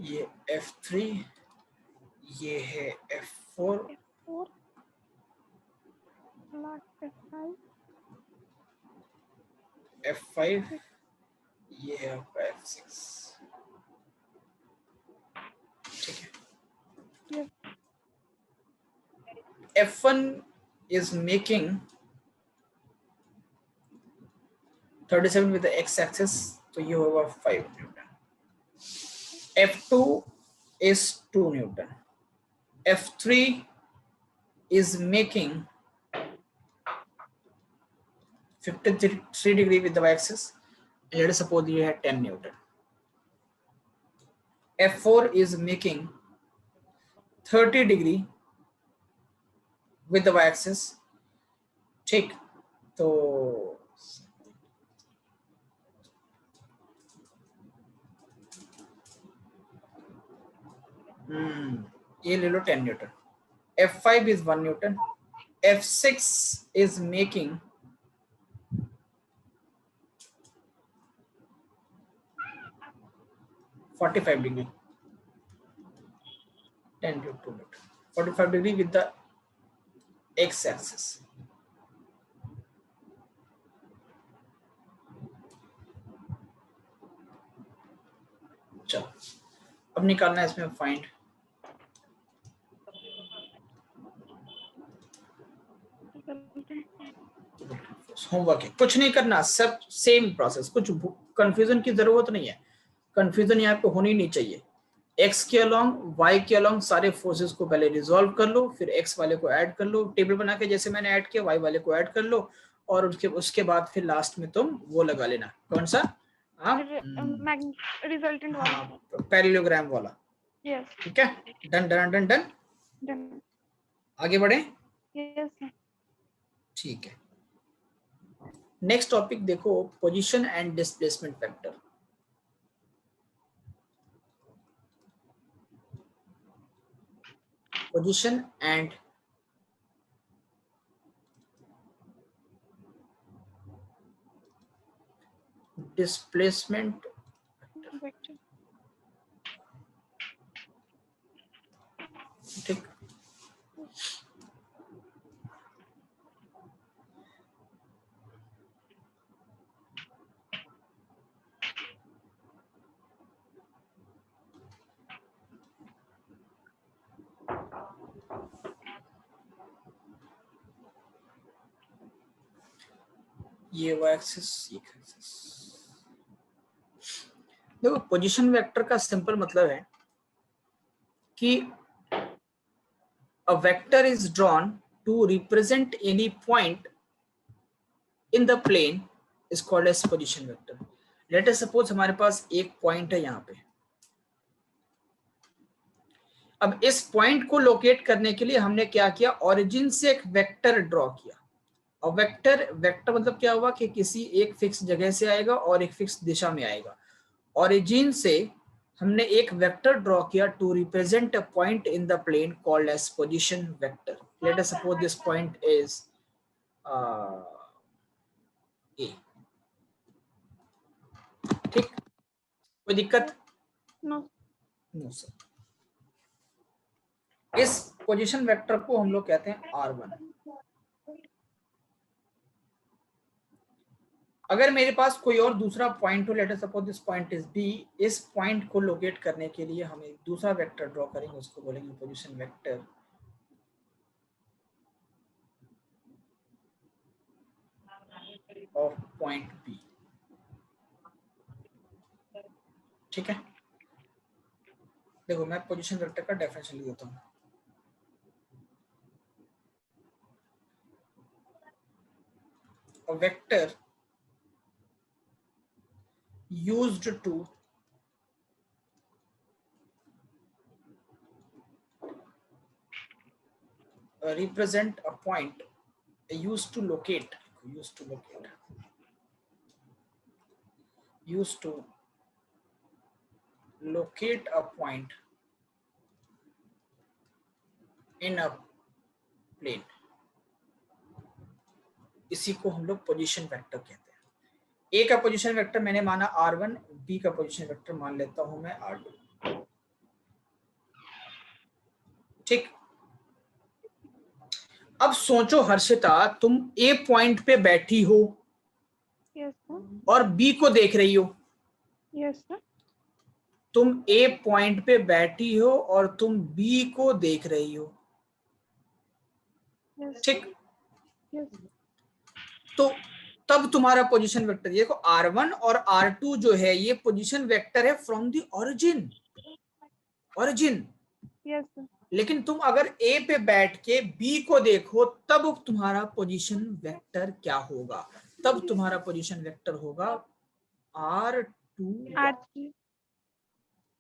ये F3, ये है F4, F4 F5 F5, ये है आपका F6। ठीक है, Yes. F1 is making 37 with the x-axis, तो ये होगा 5 Newton. F2 is 2 Newton. F3 is making 53 degree with the y-axis, and let us suppose ये है 10 Newton. F4 is making 30 degree with the y-axis। ठीक, तो ये ले लो 10 Newton. F5 is 1 Newton. F6 is making 45 degree, 10 to 2 Newton, 45 degree with the x-axis। चलो अब निकालना है इसमें फाइंड। होमवर्क है, कुछ नहीं करना, सब सेम प्रोसेस, कुछ कंफ्यूजन की जरूरत नहीं है। कंफ्यूजन यहाँ पे होनी नहीं चाहिए। x के अलोंग y के अलोंग सारे फोर्सेस को पहले रिजॉल्व कर लो, फिर x वाले को ऐड कर लो, टेबल बना के जैसे मैंने ऐड किया, y वाले को ऐड कर लो, और उसके बाद फिर लास्ट में तुम वो लगा लेना, कौन सा? रिजल्टेंट वाला, पैरेललोग्राम वाला। यस। ठीक है, done done done done, done. आगे बढ़े। यस। ठीक है, नेक्स्ट टॉपिक देखो, position and displacement vector. Position and displacement vector. ठीक, ये वो एक्सिस, ये एक्सिस। देखो पोजीशन वेक्टर का सिंपल मतलब है कि a vector is drawn to represent any point in the plane is called as position vector। Let us suppose हमारे पास एक पॉइंट है यहाँ पे। अब इस पॉइंट को लोकेट करने के लिए हमने क्या किया, ओरिजिन से एक वेक्टर ड्रॉ किया। और वेक्टर मतलब क्या हुआ कि किसी एक फिक्स जगह से आएगा और एक फिक्स दिशा में आएगा। ओरिजिन से हमने एक वेक्टर ड्रॉ किया to represent a point in the plane called as position vector. Let us suppose this point is A. ठीक, कोई दिक्कत? No no sir. इस पोजीशन वेक्टर को हम लोग कहते हैं R1। अगर मेरे पास कोई और दूसरा पॉइंट हो, let us suppose this point is B, इस पॉइंट को लोकेट करने के लिए हम एक दूसरा वेक्टर ड्रॉ करेंगे, उसको बोलेंगे position vector of point B। ठीक है, देखो मैं पोजीशन वेक्टर का डेफिनेशन लिख देता हूँ। A vector used to represent a point, used to locate a point in a plane, इसी को हम लोग पोजीशन वेक्टर कहते हैं। ए का पोजीशन वेक्टर मैंने माना R1, बी का पोजीशन वेक्टर मान लेता हूं मैं R2। ठीक, अब सोचो हर्षिता, तुम ए पॉइंट पे बैठी हो यस सर, और बी को देख रही हो। यस सर, तुम ए पॉइंट पे बैठी हो और तुम बी को देख रही हो। यस ठीक, यस तो तब तुम्हारा पोजीशन वेक्टर, देखो R1 और R2 जो है ये पोजीशन वेक्टर है from the origin. Yes sir, लेकिन तुम अगर ए पे बैठ के बी को देखो तब तुम्हारा पोजीशन वेक्टर क्या होगा? तब तुम्हारा पोजीशन वेक्टर होगा R2,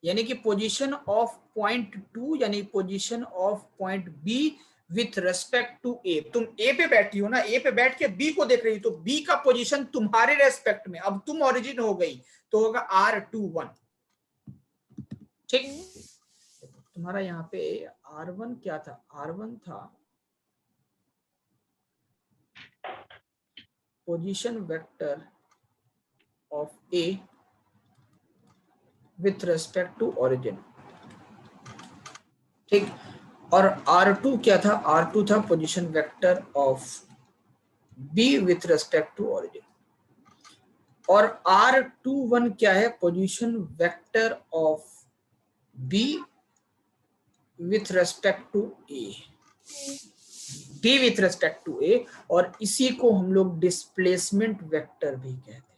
यानी कि पोजीशन ऑफ पॉइंट 2, यानी position of point B with respect to A. तुम ए पे बैठी हो ना, ए पे बैठ के बी को देख रही हो, तो बी का पोजीशन तुम्हारे रेस्पेक्ट में, अब तुम ओरिजिन हो गई तो होगा R21। ठीक, तुम्हारा यहाँ पे R1 क्या था? R1 था position vector of A with respect to origin. ठीक, और R2 क्या था? R2 था position vector of B with respect to origin. और R21 क्या है? Position vector of B with respect to A, B with respect to A, और इसी को हम लोग डिस्प्लेसमेंट वेक्टर भी कहते हैं।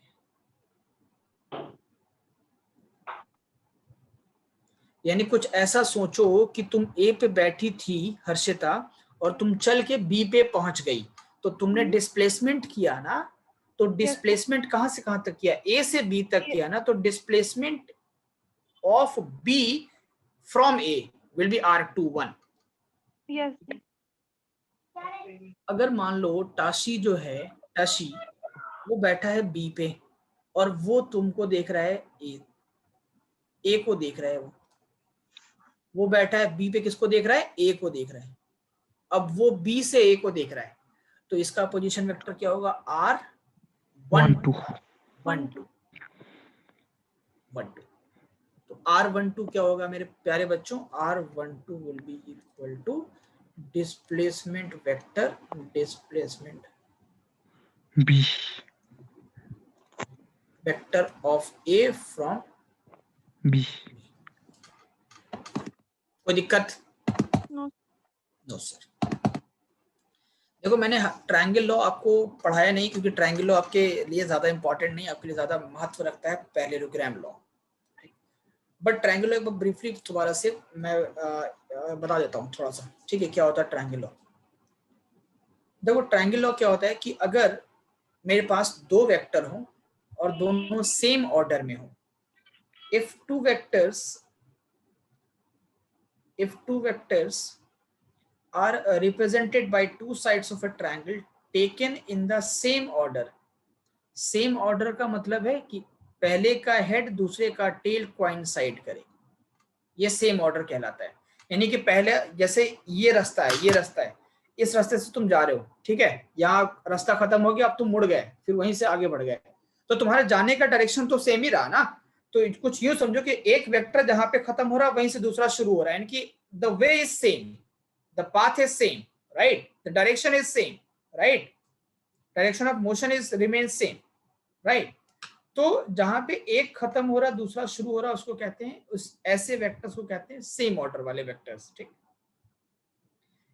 यानी कुछ ऐसा सोचो कि तुम ए पे बैठी थी हर्षिता और तुम चल के बी पे पहुंच गई, तो तुमने डिस्प्लेसमेंट किया ना, तो डिस्प्लेसमेंट कहां से कहां तक किया? ए से बी तक किया ना, तो displacement of B from A will be R21। Yes अगर मान लो टाशी जो है, टाशी वो बैठा है बी पे और वो तुमको देख रहा है ए को देख रहा है, वो बैठा है बी पे, किसको देख रहा है? ए को देख रहा है। अब वो बी से ए को देख रहा है, तो इसका पोजीशन वेक्टर क्या होगा? R12। तो R12 क्या होगा मेरे प्यारे बच्चों? R12 will be equal to displacement vector, displacement B vector of A from B कोई दिक्कत? No sir. देखो मैंने ट्रायंगल लॉ आपको पढ़ाया नहीं, क्योंकि ट्रायंगल लॉ आपके लिए ज्यादा इंपॉर्टेंट नहीं, आपके लिए ज्यादा महत्व रखता है parallelogram law. But triangle law एक बार ब्रीफली दोबारा से मैं बता देता हूँ थोड़ा सा, ठीक है? क्या होता है ट्रायंगल लॉ? देखो ट्रायंगल लॉ क्या होता है कि अगर मेरे पास दो वेक्टर हो और दोनों सेम ऑर्डर में हो, if two vectors are represented by two sides of a triangle taken in the same order, same order का मतलब है कि पहले का हेड दूसरे का टेल कोइंसाइड करे, ये सेम ऑर्डर कहलाता है। यानी कि पहले जैसे ये रास्ता है, ये रास्ता है, इस रास्ते से तुम जा रहे हो, ठीक है, यहाँ रास्ता खत्म हो गया, अब तुम मुड़ गए, फिर वहीं से आगे बढ़ गए, तो तुम्हारे जाने का डायरेक्शन तो सेम ही रहा ना। तो कुछ यूं समझो कि एक वेक्टर जहां पे खत्म हो रहा है वहीं से दूसरा शुरू हो रहा है, यानी कि the way is same, the path is same, right, the direction is same, right, direction of motion is remain same, right. तो जहां पे एक खत्म हो रहा है दूसरा शुरू हो रहा है उसको कहते हैं, उस ऐसे वेक्टर्स को कहते हैं सेम ऑर्डर वाले वेक्टर्स, ठीक।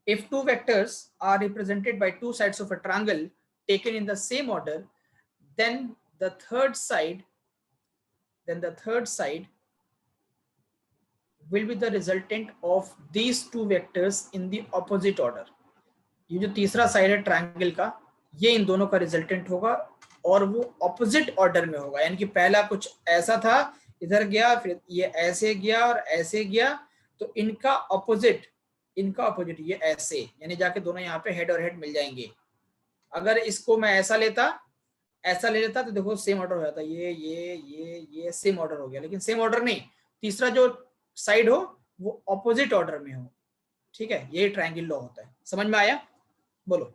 If two vectors are represented by two sides of a triangle taken in the same order, then the third side will be the resultant of these two vectors in the opposite order. ये जो तीसरा side है triangle का, ये इन दोनों का resultant होगा और वो ऑपोजिट ऑर्डर में होगा, यानी कि पहला कुछ ऐसा था, इधर गया, फिर ये ऐसे गया और ऐसे गया, तो इनका ऑपोजिट ये ऐसे, यानी जाके दोनों यहाँ पे हेड और हेड मिल जाएंगे। अगर इसको मैं ऐसा ले लेता तो देखो सेम ऑर्डर हो जाता, ये सेम ऑर्डर हो गया, लेकिन सेम ऑर्डर नहीं, तीसरा जो साइड हो वो ऑपोजिट ऑर्डर में हो, ठीक है, ये ट्रायंगल लॉ होता है। समझ में आया? बोलो।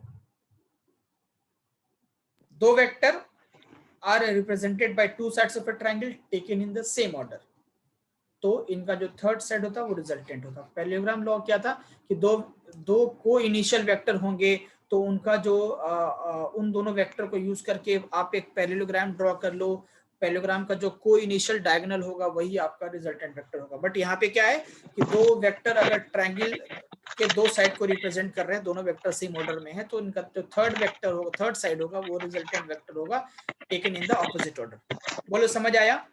दो vector are represented by two sides of a triangle taken in the same order, तो इनका जो थर्ड साइड होता है वो रिजल्टेंट होता है। पैरेललोग्राम लॉ क्या था कि दो को इनिशियल वेक्टर होंगे, तो उनका जो उन दोनों वेक्टर को यूज करके आप एक पैरेललोग्राम ड्रॉ कर लो, पैरेललोग्राम का जो को इनिशियल डायगोनल होगा वही आपका रिजल्टेंट वेक्टर होगा। बट यहाँ पे क्या है कि दो वेक्टर अगर ट्रायंगल के दो साइड को रिप्रेजेंट कर रहे हैं, दोनों वेक्टर सेम ऑर्डर में है, तो इनका जो थर्ड वेक्टर होगा, थर्ड साइड होगा, वो रिजल्टेंट वेक्टर होगा taken in the opposite order. बोलो, समझ आया?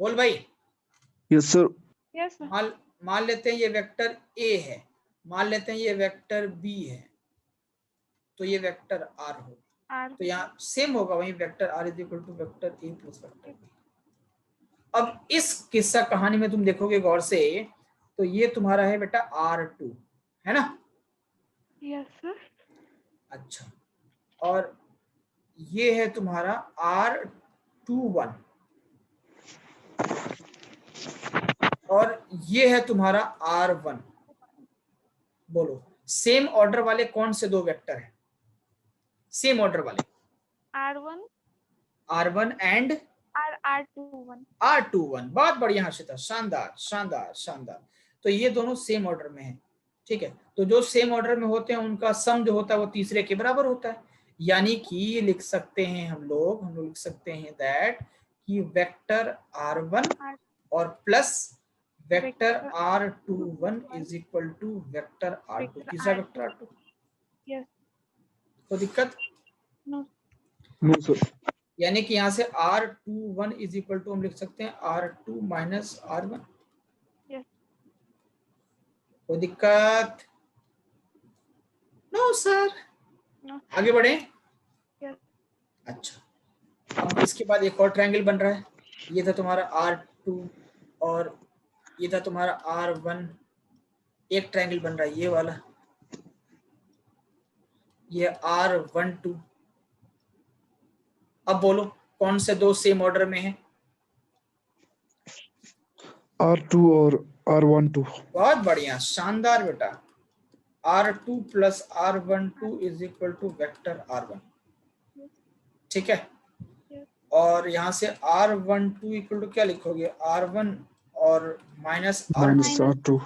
बोल भाई। Yes sir. Yes sir. मान लेते हैं ये वेक्टर ए है, मान लेते हैं ये वेक्टर बी है, तो ये वेक्टर आर हो, तो यहाँ सेम होगा, वही vector R is equal to vector A plus vector B. अब इस किस्सा कहानी में तुम देखोगे गौर से, तो ये तुम्हारा है बेटा R2, है ना? Yes sir. अच्छा, और ये है तुम्हारा R21 और ये है तुम्हारा R1। बोलो, सेम ऑर्डर वाले कौन से दो वेक्टर हैं? सेम ऑर्डर वाले R1 एंड R21। बहुत बढ़िया हर्षिता, शानदार शानदार शानदार। तो ये दोनों सेम ऑर्डर में हैं, ठीक है। तो जो सेम ऑर्डर में होते हैं उनका सम जो होता है वो तीसरे के बराबर होता है, यानी कि लिख सकते हैं हम लोग लिख सकते हैं दैट कि वेक्टर R1 और plus vector R21 is equal to vector R2, तीसरा वेक्टर R2। यस। कोई दिक्कत? No sir. यानी कि यहाँ से R21 इज इक्वल टू हम लिख सकते हैं R2 माइनस R1। यस। कोई दिक्कत? No sir. आगे बढ़े। यस। अच्छा, अब इसके बाद एक और ट्रायंगल बन रहा है, ये था तुम्हारा R2 और ये था तुम्हारा R1, एक ट्रायंगल बन रहा है ये वाला, ये R12। अब बोलो कौन से दो सेम ऑर्डर में हैं? R2 और R12। बहुत बढ़िया, शानदार बेटा। R2 plus R12 is equal to vector R1, ठीक है। और यहाँ से R12 इक्वल टू क्या लिखोगे? R1 और माइनस R2।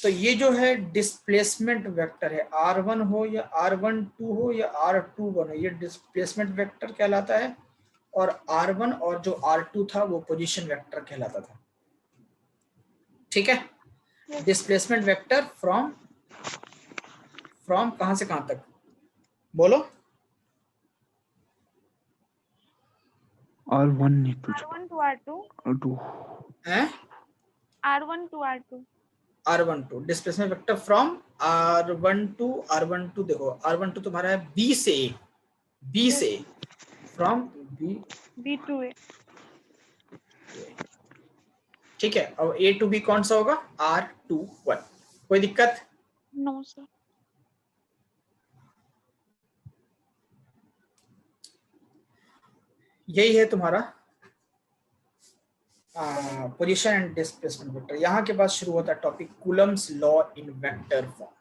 तो ये जो है डिस्प्लेसमेंट वेक्टर है, R1 हो या R12 हो या R21 हो, ये डिस्प्लेसमेंट वेक्टर कहलाता है, और R1 और जो R2 था वो पोजीशन वेक्टर कहलाता था, ठीक है। डिस्प्लेसमेंट वेक्टर फ्रॉम कहां से कहां तक? बोलो। R1 R1 to R2 हैं? R1 to R2 R12 displacement vector from R1 to R12। देखो R12 तुम्हारा है B से फ्रॉम B to A। ठीक है, और A to B कौन सा होगा? R21। कोई दिक्कत? No sir. यही है तुम्हारा पोजीशन एंड डिस्प्लेसमेंट वेक्टर। यहाँ के बाद शुरू होता है topic Coulomb's law in vector form.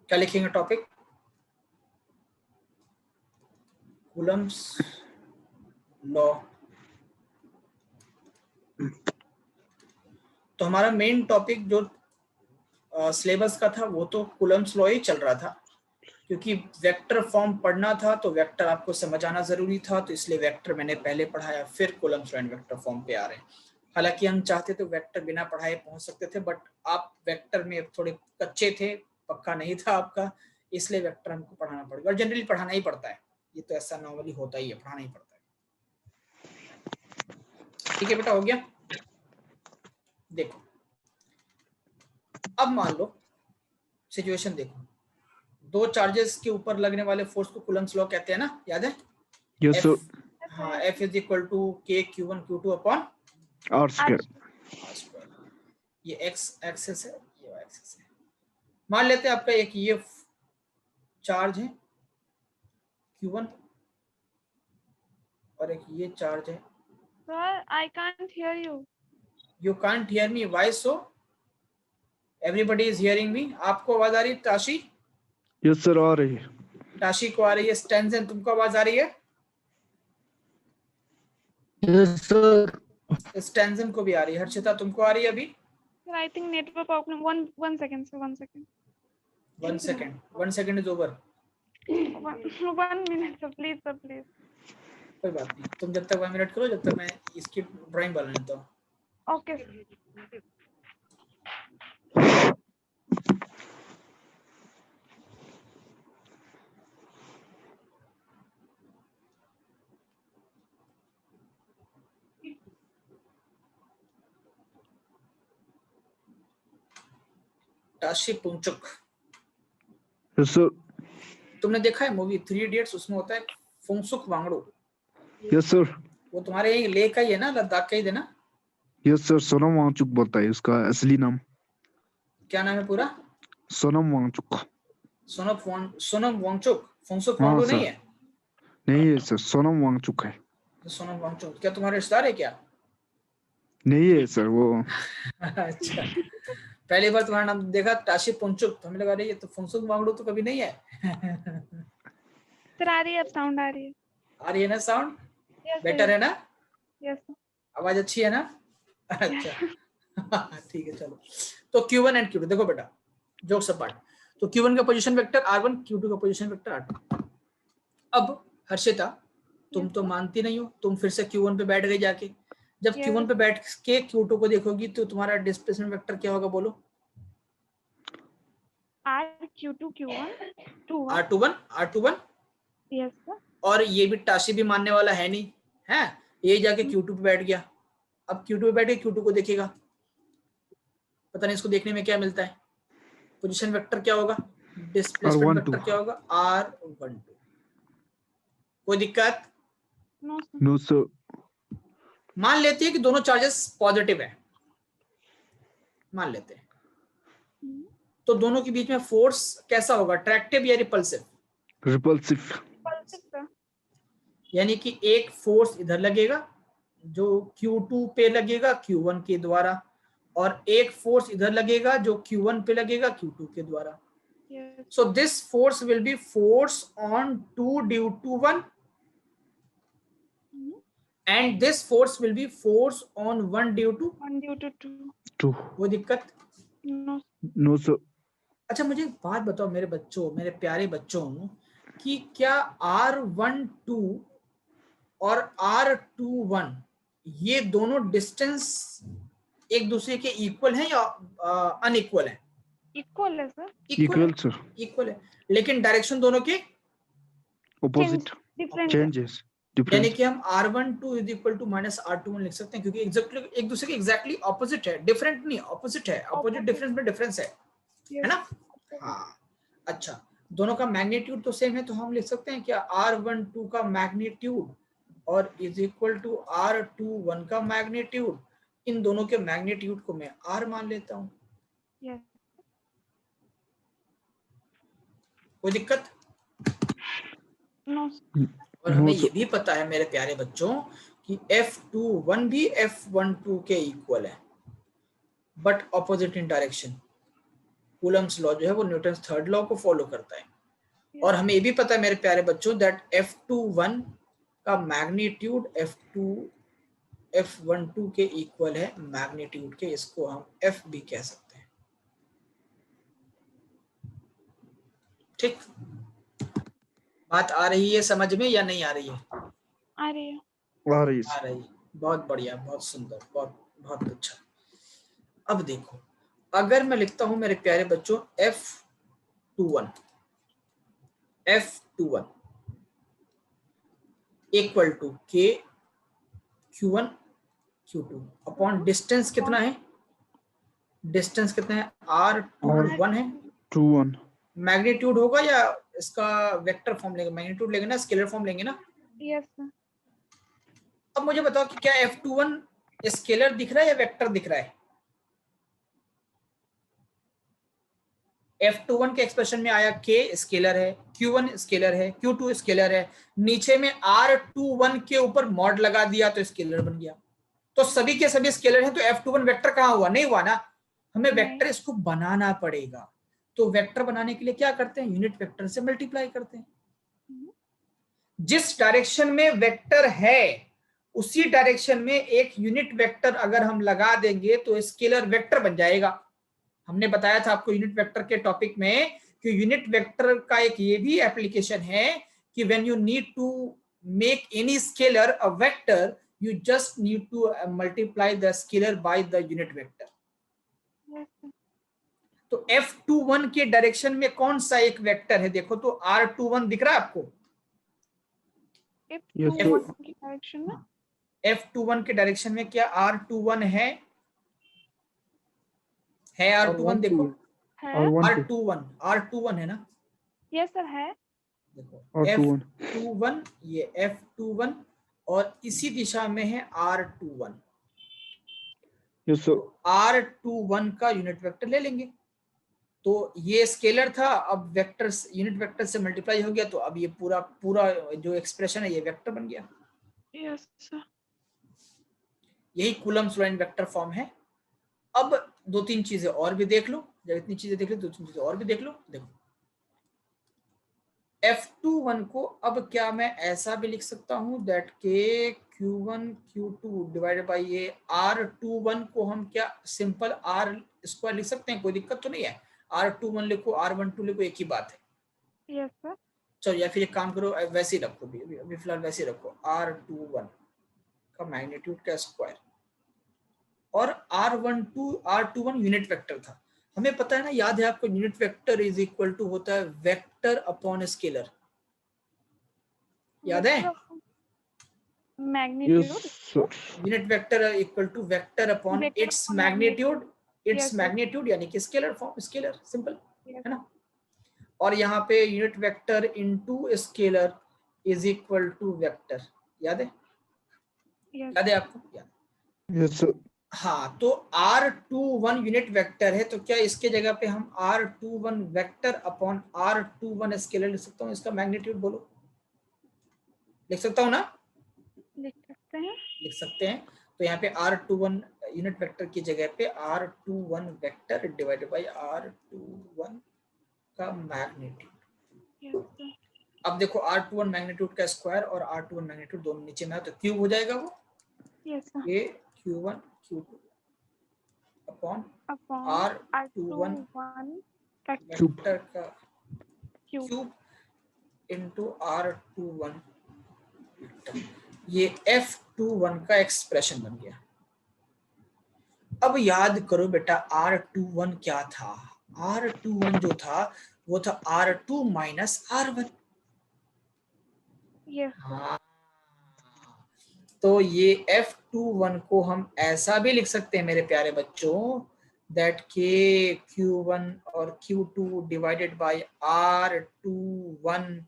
क्या लिखेंगे टॉपिक? Coulomb's law. तो हमारा मेन टॉपिक जो सिलेबस का था वो तो कूलम्स लॉ ही चल रहा था, क्योंकि वेक्टर फॉर्म पढ़ना था तो वेक्टर आपको समझ आना जरूरी था, तो इसलिए वेक्टर मैंने पहले पढ़ाया, फिर Coulomb's law and vector form पे आ रहे हैं। हालांकि हम चाहते तो वेक्टर बिना पढ़ाए पहुंच सकते थे, बट आप वेक्टर में थोड़े कच्चे थे, पक्का नहीं था आपका, इसलिए वेक्टर हमको पढ़ाना पड़ेगा, और जनरली पढ़ाना ही पड़ता है, ये तो ऐसा नॉर्मली होता ही है, पढ़ाना ही पड़ता है। ठीक है बेटा, हो गया। देखो अब मान लो सिचुएशन देखो, दो चार्जेस के ऊपर लगने वाले फोर्स को कूलम्स लॉ कहते हैं ना, याद है? Yes, sir. हाँ, F is equal to K Q1 Q2 upon R square. R square. ये x एक्सिस है, ये y एक्सिस है। मान लेते हैं आपका एक ये चार्ज है Q1 और एक ये चार्ज है। Sir, I can't hear you. You can't hear me, why so? Everybody is hearing me. आपको आवाज आ रही है ताशी? Yes, sir. आ रही है। ताशी को आ रही है। स्टेंजन तुमको आवाज आ रही है? Yes, sir. स्टेंजन को भी आ रही है। हर्षिता तुमको आ रही है अभी? Sir, I think network problem. One second, sir. 1 second. 1 second. 1 second is over. 1 minute, sir. Please, sir. Please. कोई बात नहीं, तुम जब तक 1 मिनट करो, जब तक मैं इसकी ड्राइंग बना लेता हूँ। Okay, sir. Tashi पुंचुक, Yes, sir. तुमने देखा है मूवी 3 इडियट्स? उसमें होता है फुंगसुक वांगडू। Yes, sir. वो तुम्हारे यही लेह का ही है ना, लद्दाख का ही है ना? Yes, sir. सोनम वांगचुक बोलता है उसका असली नाम। क्या नाम है पूरा? सोनम वांगचुक। सोनम वांगचुक। फुंगसुक हाँ वांगडू नहीं सर, है? नहीं है सर, सोनम वांगचुक है। सोनम वांगचुक क्या तुम्हारे रिश्तेदार है क्या? नहीं है सर वो। अच्छा, पहली बार तुम्हारा नाम देखा ताशी पुंचुक तो हमें लगा रही है तो फुंगसुक वांगडू तो कभी नहीं है। Sir, आ रही है, अब साउंड आ रही है। आ रही है ना साउंड? Yes, sir. बेटर है ना? Yes, sir. आवाज अच्छी है ना? अच्छा ठीक है चलो। तो Q1 एंड Q2 देखो बेटा, जोक्स अपार्ट, तो Q1 का पोजीशन वेक्टर R1, Q2 का पोजीशन वेक्टर R2। अब हर्षिता तुम तो मानती नहीं हो, तुम फिर से Q1 पे बैठ गई जाके। जब Yes. Q1 पे बैठ के Q2 को देखोगी तो तुम्हारा डिस्प्लेसमेंट वेक्टर क्या होगा बोलो? R Q2 Q1 2 R21 R21। Yes, sir. और ये भी ताशी भी मानने वाला है नहीं है, ये जाके Q2 पे बैठ गया। अब Q2 पे बैठ के Q2 को देखेगा, पता नहीं इसको देखने में क्या मिलता है। पोजीशन वेक्टर क्या होगा? Displacement R12। वेक्टर क्या होगा? R12। कोई दिक्कत? No, sir. No sir. मान लेते हैं कि दोनों चार्जेस पॉजिटिव है, मान लेते हैं, तो दोनों के बीच में फोर्स कैसा होगा? अट्रैक्टिव या रिपल्सिव? रिपल्सिव। Repulsive, sir. यानी कि एक फोर्स इधर लगेगा जो Q2 पे लगेगा Q1 के द्वारा, और एक फोर्स इधर लगेगा जो Q1 पे लगेगा Q2 के द्वारा। Yes. So this force will be force on 2 due to 1, and this force will be force on 1 due to 1 due to 2. 2। कोई दिक्कत? No. No sir. अच्छा मुझे एक बात बताओ मेरे बच्चों, मेरे प्यारे बच्चों, कि क्या R12 और R21 ये दोनों डिस्टेंस एक दूसरे के इक्वल है या अनइक्वल है? Equal है, sir. Equal sir. इक्वल है, लेकिन डायरेक्शन दोनों के ऑपोजिट। Different. चेंजेस यानी डिफरेंस। कि हम R12 is equal to minus R21 लिख सकते हैं, क्योंकि एग्जैक्टली एक दूसरे के एग्जैक्टली ऑपोजिट है, डिफरेंट नहीं, ऑपोजिट है। Opposite Opposite. डिफरेंस में डिफरेंस है Yes. ना? हाँ, अच्छा, दोनों का मैग्नीट्यूड तो सेम है, तो हम लिख सकते हैं क्या R12 का मैग्नीट्यूड और इज इक्वल टू R21 का मैग्नीट्यूड। इन दोनों के मैग्नीट्यूड को मैं R मान लेता हूँ। Yes. कोई दिक्कत? No. और हमें ये भी पता है मेरे प्यारे बच्चों कि F21 भी F12 के इक्वल है, but opposite in direction. Coulomb's law जो है वो न्यूटन थर्ड लॉ को फॉलो करता है। और हमें ये भी पता है मेरे प्यारे बच्चों दैट F21 का मैग्नीट्यूड F12 के इक्वल है मैग्नीट्यूड के, इसको हम F भी कह सकते हैं। ठीक, बात आ रही है समझ में या नहीं आ रही है? आ रही है। आ रही आ रही, बहुत बढ़िया, बहुत सुंदर, बहुत बहुत अच्छा। अब देखो, अगर मैं लिखता हूं मेरे प्यारे बच्चों F21 equal to K Q1 Q2 upon distance कितना है, डिस्टेंस कितना है, R21 है। 2-1 मैग्नीट्यूड होगा या इसका वेक्टर फॉर्म लेंगे, मैग्नीट्यूड लेंगे ना, स्केलर फॉर्म लेंगे ना? Yes sir. अब मुझे बताओ कि क्या F21 स्केलर दिख रहा है या वेक्टर दिख रहा है? F21 के एक्सप्रेशन में आया K स्केलर है, Q1 स्केलर है, Q2 स्केलर है, नीचे में R21 के ऊपर मॉड लगा दिया तो स्केलर बन गया। तो सभी के सभी स्केलर हैं, तो F21 वेक्टर कहाँ हुआ? नहीं हुआ ना, हमें वेक्टर इसको बनाना पड़ेगा। तो वेक्टर बनाने के लिए क्या करते हैं, यूनिट वेक्टर से मल्टीप्लाई करते हैं। जिस डायरेक्शन में वेक्टर है उसी डायरेक्शन में एक यूनिट वेक्टर अगर हम लगा देंगे तो स्केलर वेक्टर बन जाएगा। हमने बताया था आपको यूनिट वेक्टर के टॉपिक में कि यूनिट वेक्टर का एक ये भी एप्लीकेशन है कि when you need to make any scalar a vector, you just need to multiply the scalar by the unit vector. तो F21 के डायरेक्शन में कौन सा एक वेक्टर है, देखो तो R21 दिख रहा है आपको? F21 की डायरेक्शन में, F21 के डायरेक्शन में क्या R21 है R21 देखो, R21 है ना? यस सर है। देखो F21, ये F21 और इसी दिशा में है R21। Yes sir. R21 का यूनिट वेक्टर ले लेंगे, तो ये स्केलर था, अब वेक्टर यूनिट वेक्टर से मल्टीप्लाई हो गया, तो अब ये पूरा पूरा जो एक्सप्रेशन है ये वेक्टर बन गया। Yes sir. यही Coulomb's law in vector form है। अब दो तीन चीजें और भी देख लो, जब इतनी चीजें देख लो दो तीन चीजें और भी देख लो। देखो F21 को अब क्या मैं ऐसा भी लिख सकता हूं दैट के Q1 Q2 डिवाइडेड बाई ये R21 को हम क्या सिंपल R स्क्वायर लिख सकते हैं, कोई दिक्कत तो नहीं है। R21 लिखो R12 लिखो, एक ही बात है। Yes sir. चलो या फिर एक काम करो, वैसे ही रखो, अभी फिलहाल वैसे ही रखो, R21 का मैग्नीट्यूड का स्क्वायर और R21 यूनिट वेक्टर था। हमें पता है ना, याद है आपको, unit vector is equal to होता है वेक्टर अपॉन स्केलर, याद है? Magnitude, unit vector equal to vector upon its magnitude, its magnitude यानी कि स्केलर फॉर्म, स्केलर सिंपल है ना। और यहाँ पे unit vector into scalar is equal to vector, याद है? याद है आपको? Yes sir. हाँ, तो R21 यूनिट वेक्टर है, तो क्या इसके जगह पे हम R21 vector upon R21 scalar लिख सकता हूँ? इसका मैग्नीट्यूड बोलो, लिख सकता हूँ ना? लिख सकते हैं, लिख सकते हैं। तो यहाँ पे R21 यूनिट वेक्टर की जगह पे R21 vector divided by R21 का मैग्नीट्यूड। अब देखो R21 मैग्नीट्यूड का स्क्वायर और R21 मैग्नीट्यूड दोनों नीचे में है, तो क्यूब हो जाएगा वो। ये Q1 Q2 upon R21 vector का क्यूब इनटू R21 वेक्टर, ये F21 का एक्सप्रेशन बन गया। अब याद करो बेटा, R21 क्या था? R21 जो था वो था R2 माइनस R1। हाँ, तो ये F21 को हम ऐसा भी लिख सकते हैं मेरे प्यारे बच्चों दैट के Q1 और Q2 डिवाइडेड बाय R21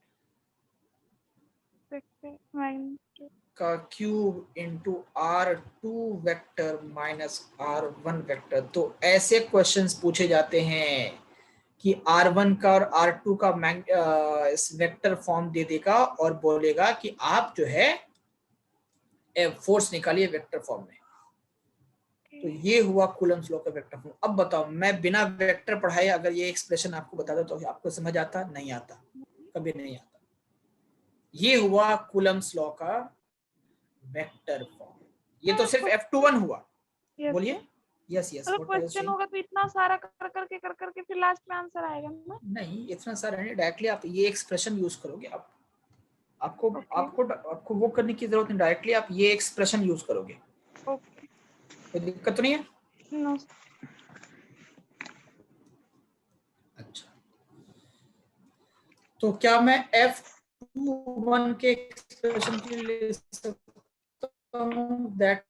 का cube into R2 vector minus R1 vector. तो ऐसे क्वेश्चंस पूछे जाते हैं कि R1 का और R2 का वेक्टर फॉर्म दे देगा और बोलेगा कि आप जो है फोर्स निकालिए वेक्टर फॉर्म में। तो ये हुआ कूलम्स लॉ का वेक्टर फॉर्म। अब बताओ, मैं बिना वेक्टर पढ़ाए अगर ये एक्सप्रेशन आपको बता दो तो आपको समझ आता? नहीं आता, कभी नहीं आता। ये हुआ कूलम्स लॉ का वेक्टर फॉर्म। ये तो सिर्फ F21 हुआ। बोलिए। यस यस, अगर क्वेश्चन होगा तो इतना सारा कर करके फिर लास्ट में आंसर आएगा ना? नहीं, इतना सारा नहीं, डायरेक्टली आप ये एक्सप्रेशन यूज करोगे। आप आपको Okay. आपको वो करने की जरूरत नहीं, डायरेक्टली आप ये एक्सप्रेशन यूज करोगे। Okay. कोई दिक्कत तो नहीं है? No. अच्छा, तो क्या मैं F21 के एक्सप्रेशन के लिए ले सकता हूँ that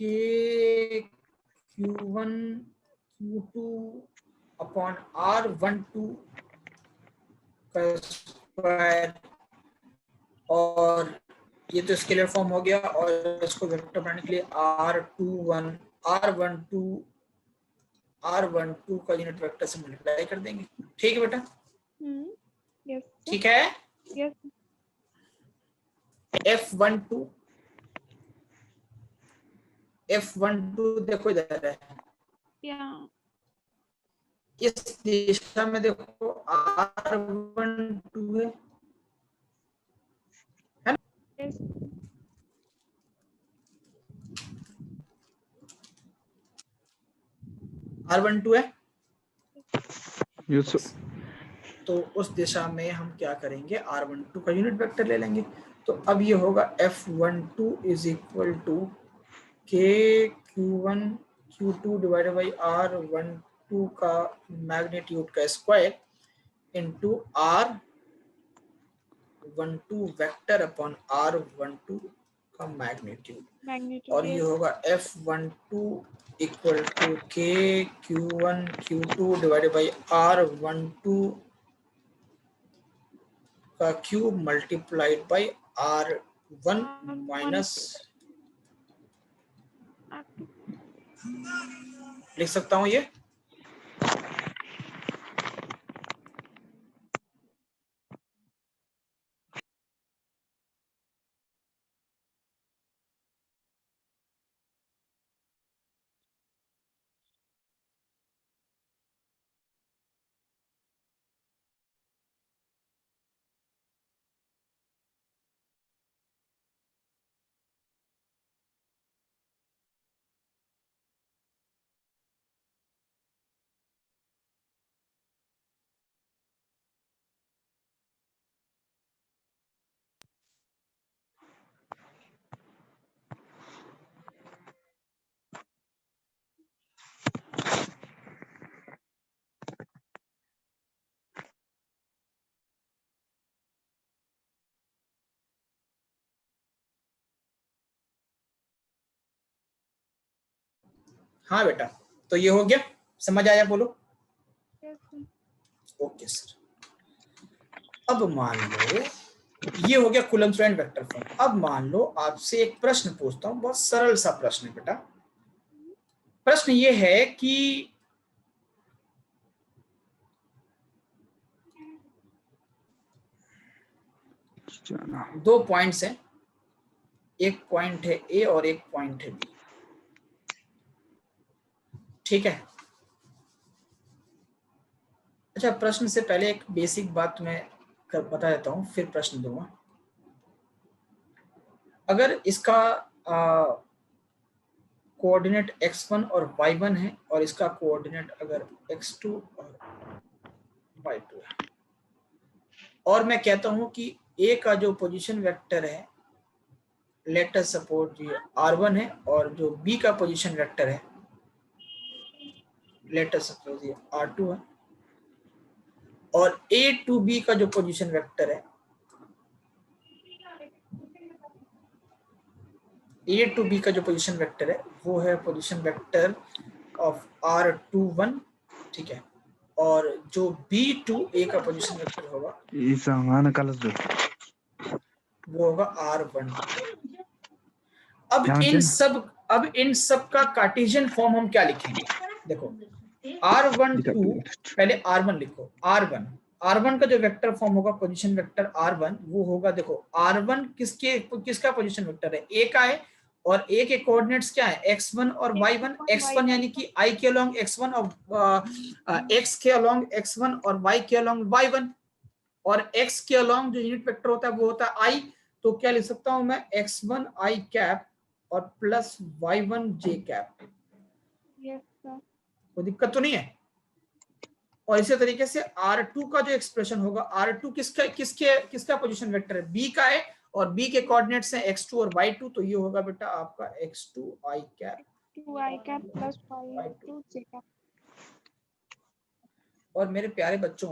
K Q1 Q2 upon R12 का स्क्वायर, और ये तो स्केलर फॉर्म हो गया, और इसको वेक्टर बनाने के लिए R12 का यूनिट वेक्टर से मल्टीप्लाई कर देंगे। ठीक है बेटा? Yes. ठीक है। Yes. F12 देखो इधर है, Yeah. इस दिशा में देखो R12 है ना? Yes. R12 है। Yes sir. तो उस दिशा में हम क्या करेंगे, R12 का यूनिट वेक्टर ले लेंगे। तो अब ये होगा F12 is equal to K Q1 Q2 divided by R12 का मैग्नीट्यूड का square into R12 vector upon R12 का मैग्नीट्यूड। Magnitude. और ये होगा F12 equal to K Q1 Q2 divided by R12 का cube multiplied by R1 minus, लिख सकता हूं ये? हाँ बेटा, तो ये हो गया, समझ आया? बोलो। Okay sir. अब मान लो ये हो गया Coulomb's law and vector form. अब मान लो आपसे एक प्रश्न पूछता हूँ, बहुत सरल सा प्रश्न है बेटा। प्रश्न ये है कि दो पॉइंट्स हैं, एक पॉइंट है ए और एक पॉइंट है बी। ठीक है? अच्छा, प्रश्न से पहले एक बेसिक बात मैं बता देता हूँ, फिर प्रश्न दूंगा। अगर इसका कोऑर्डिनेट x1 और y1 है और इसका कोऑर्डिनेट अगर x2 और y2 है, और मैं कहता हूं कि a का जो पोजीशन वेक्टर है, लेट अस सपोज ये r1 है, और जो b का पोजीशन वेक्टर है, लेट अस सपोज ये r2 है, और a टू b का जो पोजीशन वेक्टर है, a टू b का जो पोजीशन वेक्टर है वो है पोजीशन वेक्टर ऑफ R21। ठीक है? और जो b टू a का पोजीशन वेक्टर होगा वो होगा R1। अब इन सब का कार्टेशियन फॉर्म हम क्या लिखेंगे? देखो, R12 पहले R1 लिखो, R1 का जो वेक्टर फॉर्म होगा पोजीशन वेक्टर R1 वो होगा, देखो R1 किसका पोजीशन वेक्टर है, A का है, और A के कोऑर्डिनेट्स क्या है, x1 और y1, x1 यानी कि I के अलोंग x1 और x के अलोंग x1 और y के अलोंग y1, और x के अलोंग जो यूनिट वेक्टर होता है वो होता है I, तो क्या लिख सकता हूं मैं, x1 I कैप और plus y1 j cap. Yes sir. कोई दिक्कत तो नहीं है। और इसी तरीके से R2 का जो एक्सप्रेशन होगा, R2 किसका पोजीशन वेक्टर है, B का है, और B के कोऑर्डिनेट्स हैं x2 और y2, तो ये होगा बेटा आपका x2 I cap 2i cap plus y2 j cap. और मेरे प्यारे बच्चों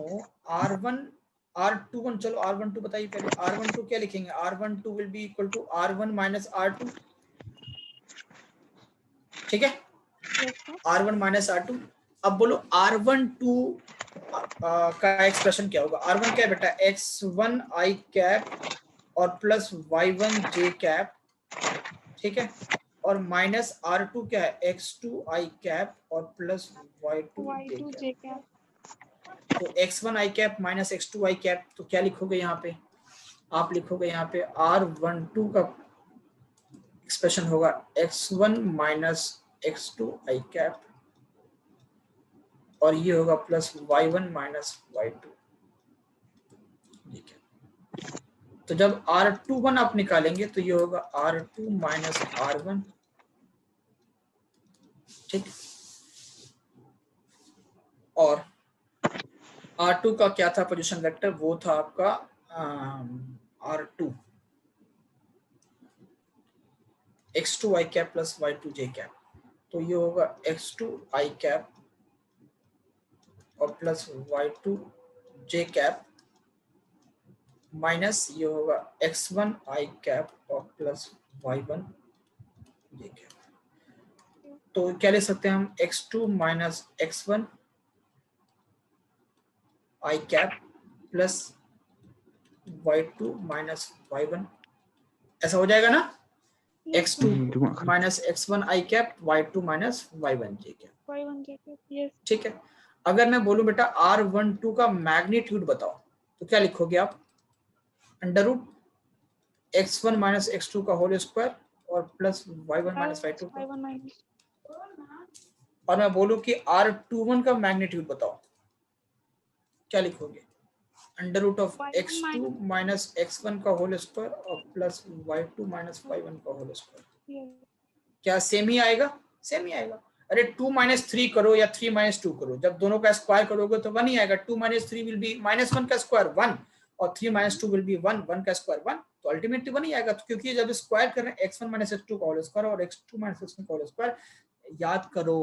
R21 चलो R12 बताइए पहले, R12 क्या लिखेंगे, R12 will be equal to R1 minus R2, ठीक है, R1 माइनस R2। अब बोलो R12 का एक्सप्रेशन क्या होगा, R1 क्या है बेटा, x1 I कैप और प्लस y1 j कैप, ठीक है, और माइनस R2 क्या है, x2 I कैप और प्लस y2 j कैप। तो x1 I cap minus x2 I cap, तो क्या लिखोगे यहाँ पे, आप लिखोगे यहाँ पे R12 का एक्सप्रेशन होगा x1 minus x2 I cap, और ये होगा प्लस y1 माइनस y2, ठीक है। तो जब R21 आप निकालेंगे तो ये होगा R2 माइनस R1, ठीक, और R2 का क्या था पोजीशन वेक्टर, वो था आपका R2 x2 I cap plus y2 j cap, तो ये होगा x2 I कैप और plus y2 j cap minus ये होगा x1 I कैप और प्लस y1 j कैप। तो क्या ले सकते हैं हम, x2 minus x1 I cap plus y2 minus y1, ऐसा हो जाएगा ना, x2 minus x1 I cap y2 minus y1 j cap, yes. ठीक है। अगर मैं बोलूं बेटा R12 का मैग्नीट्यूड बताओ, तो क्या लिखोगे आप, under root x1 minus x2 का होल स्क्वायर और प्लस y1 माइनस y2 का, और मैं बोलूं कि R21 का मैग्नीट्यूड बताओ, क्या लिखोगे, under root of x2 minus x1 का होल स्क्वायर और प्लस y2 माइनस y1 का होल स्क्वायर। क्या सेम ही आएगा, सेम ही आएगा। अरे 2 माइनस 3 करो या 3 माइनस 2 करो, जब दोनों का स्क्वायर करोगे तो 1 ही आएगा। 2 माइनस 3 विल बी माइनस 1 का स्क्वायर 1, और 3 माइनस 2 विल बी 1, 1 का स्क्वायर 1, तो अल्टीमेटली 1 ही आएगा। तो क्योंकि जब स्क्वायर कर रहे हैं x1 माइनस x2 का होल स्क्वायर और x2 माइनस x1 का होल स्क्वायर, याद करो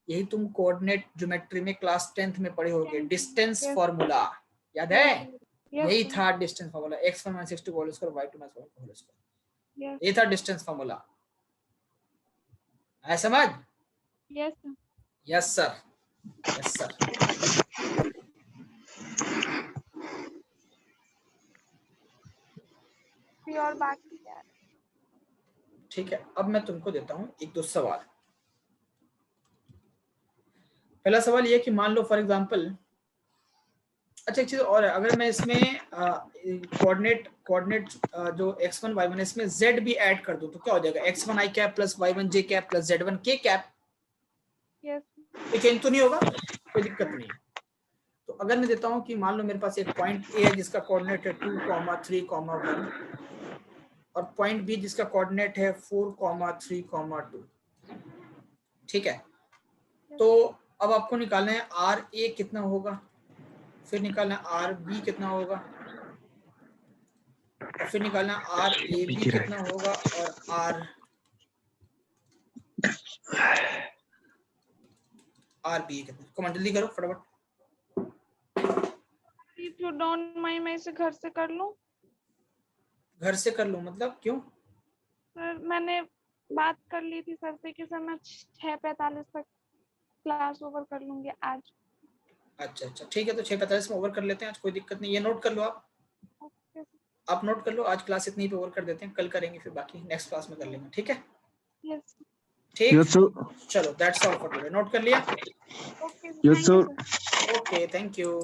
यही तुम कोऑर्डिनेट ज्योमेट्री में क्लास 10th में पढ़े होगे, डिस्टेंस फार्मूला, याद है, यही था distance formula, x1 minus x2 का whole square y2 minus y1 का होल स्क्वायर, ये था डिस्टेंस फार्मूला, है समझ? Yes yes sir, yes sir. और बाकी क्या, ठीक है, अब मैं तुमको देता हूं एक दो सवाल। पहला सवाल ये कि मान लो फॉर एग्जांपल, अच्छा एक चीज और है, अगर मैं इसमें कोऑर्डिनेट जो x1 y1 इसमें z भी ऐड कर दूं तो क्या हो जाएगा, x1 I cap plus y1 j cap plus z1 k cap, ये चेंज तो नहीं होगा, कोई दिक्कत नहीं। तो अगर मैं देता हूं कि मान लो मेरे पास एक पॉइंट A है जिसका कोऑर्डिनेट है 2, 3, 1, और पॉइंट B जिसका कोऑर्डिनेट है 4, 3, 2, ठीक है। तो अब आपको निकालना है RA कितना होगा, फिर निकालना RB कितना होगा, और फिर निकालना RAB कितना होगा, और RB कितना। कमेंट जल्दी करो फटाफट। इफ यू डोंट माइंड मैं इसे घर से कर लूं? घर से कर लूं मतलब क्यों? सर मैंने बात कर ली थी सर से कि सर मैं 6:45 तक क्लास ओवर कर लूंगी आज। अच्छा अच्छा ठीक है, तो 6:45 में ओवर कर लेते हैं आज, कोई दिक्कत नहीं, ये नोट कर लो आप नोट कर लो, आज क्लास इतनी पे ओवर कर देते हैं, कल करेंगे फिर बाकी नेक्स्ट क्लास में कर लेंगे, ठीक है? यस। ठीक, यस सर, चलो that's all for today, note कर लिया? Okay yes thank you sir. Sir. Okay, thank you.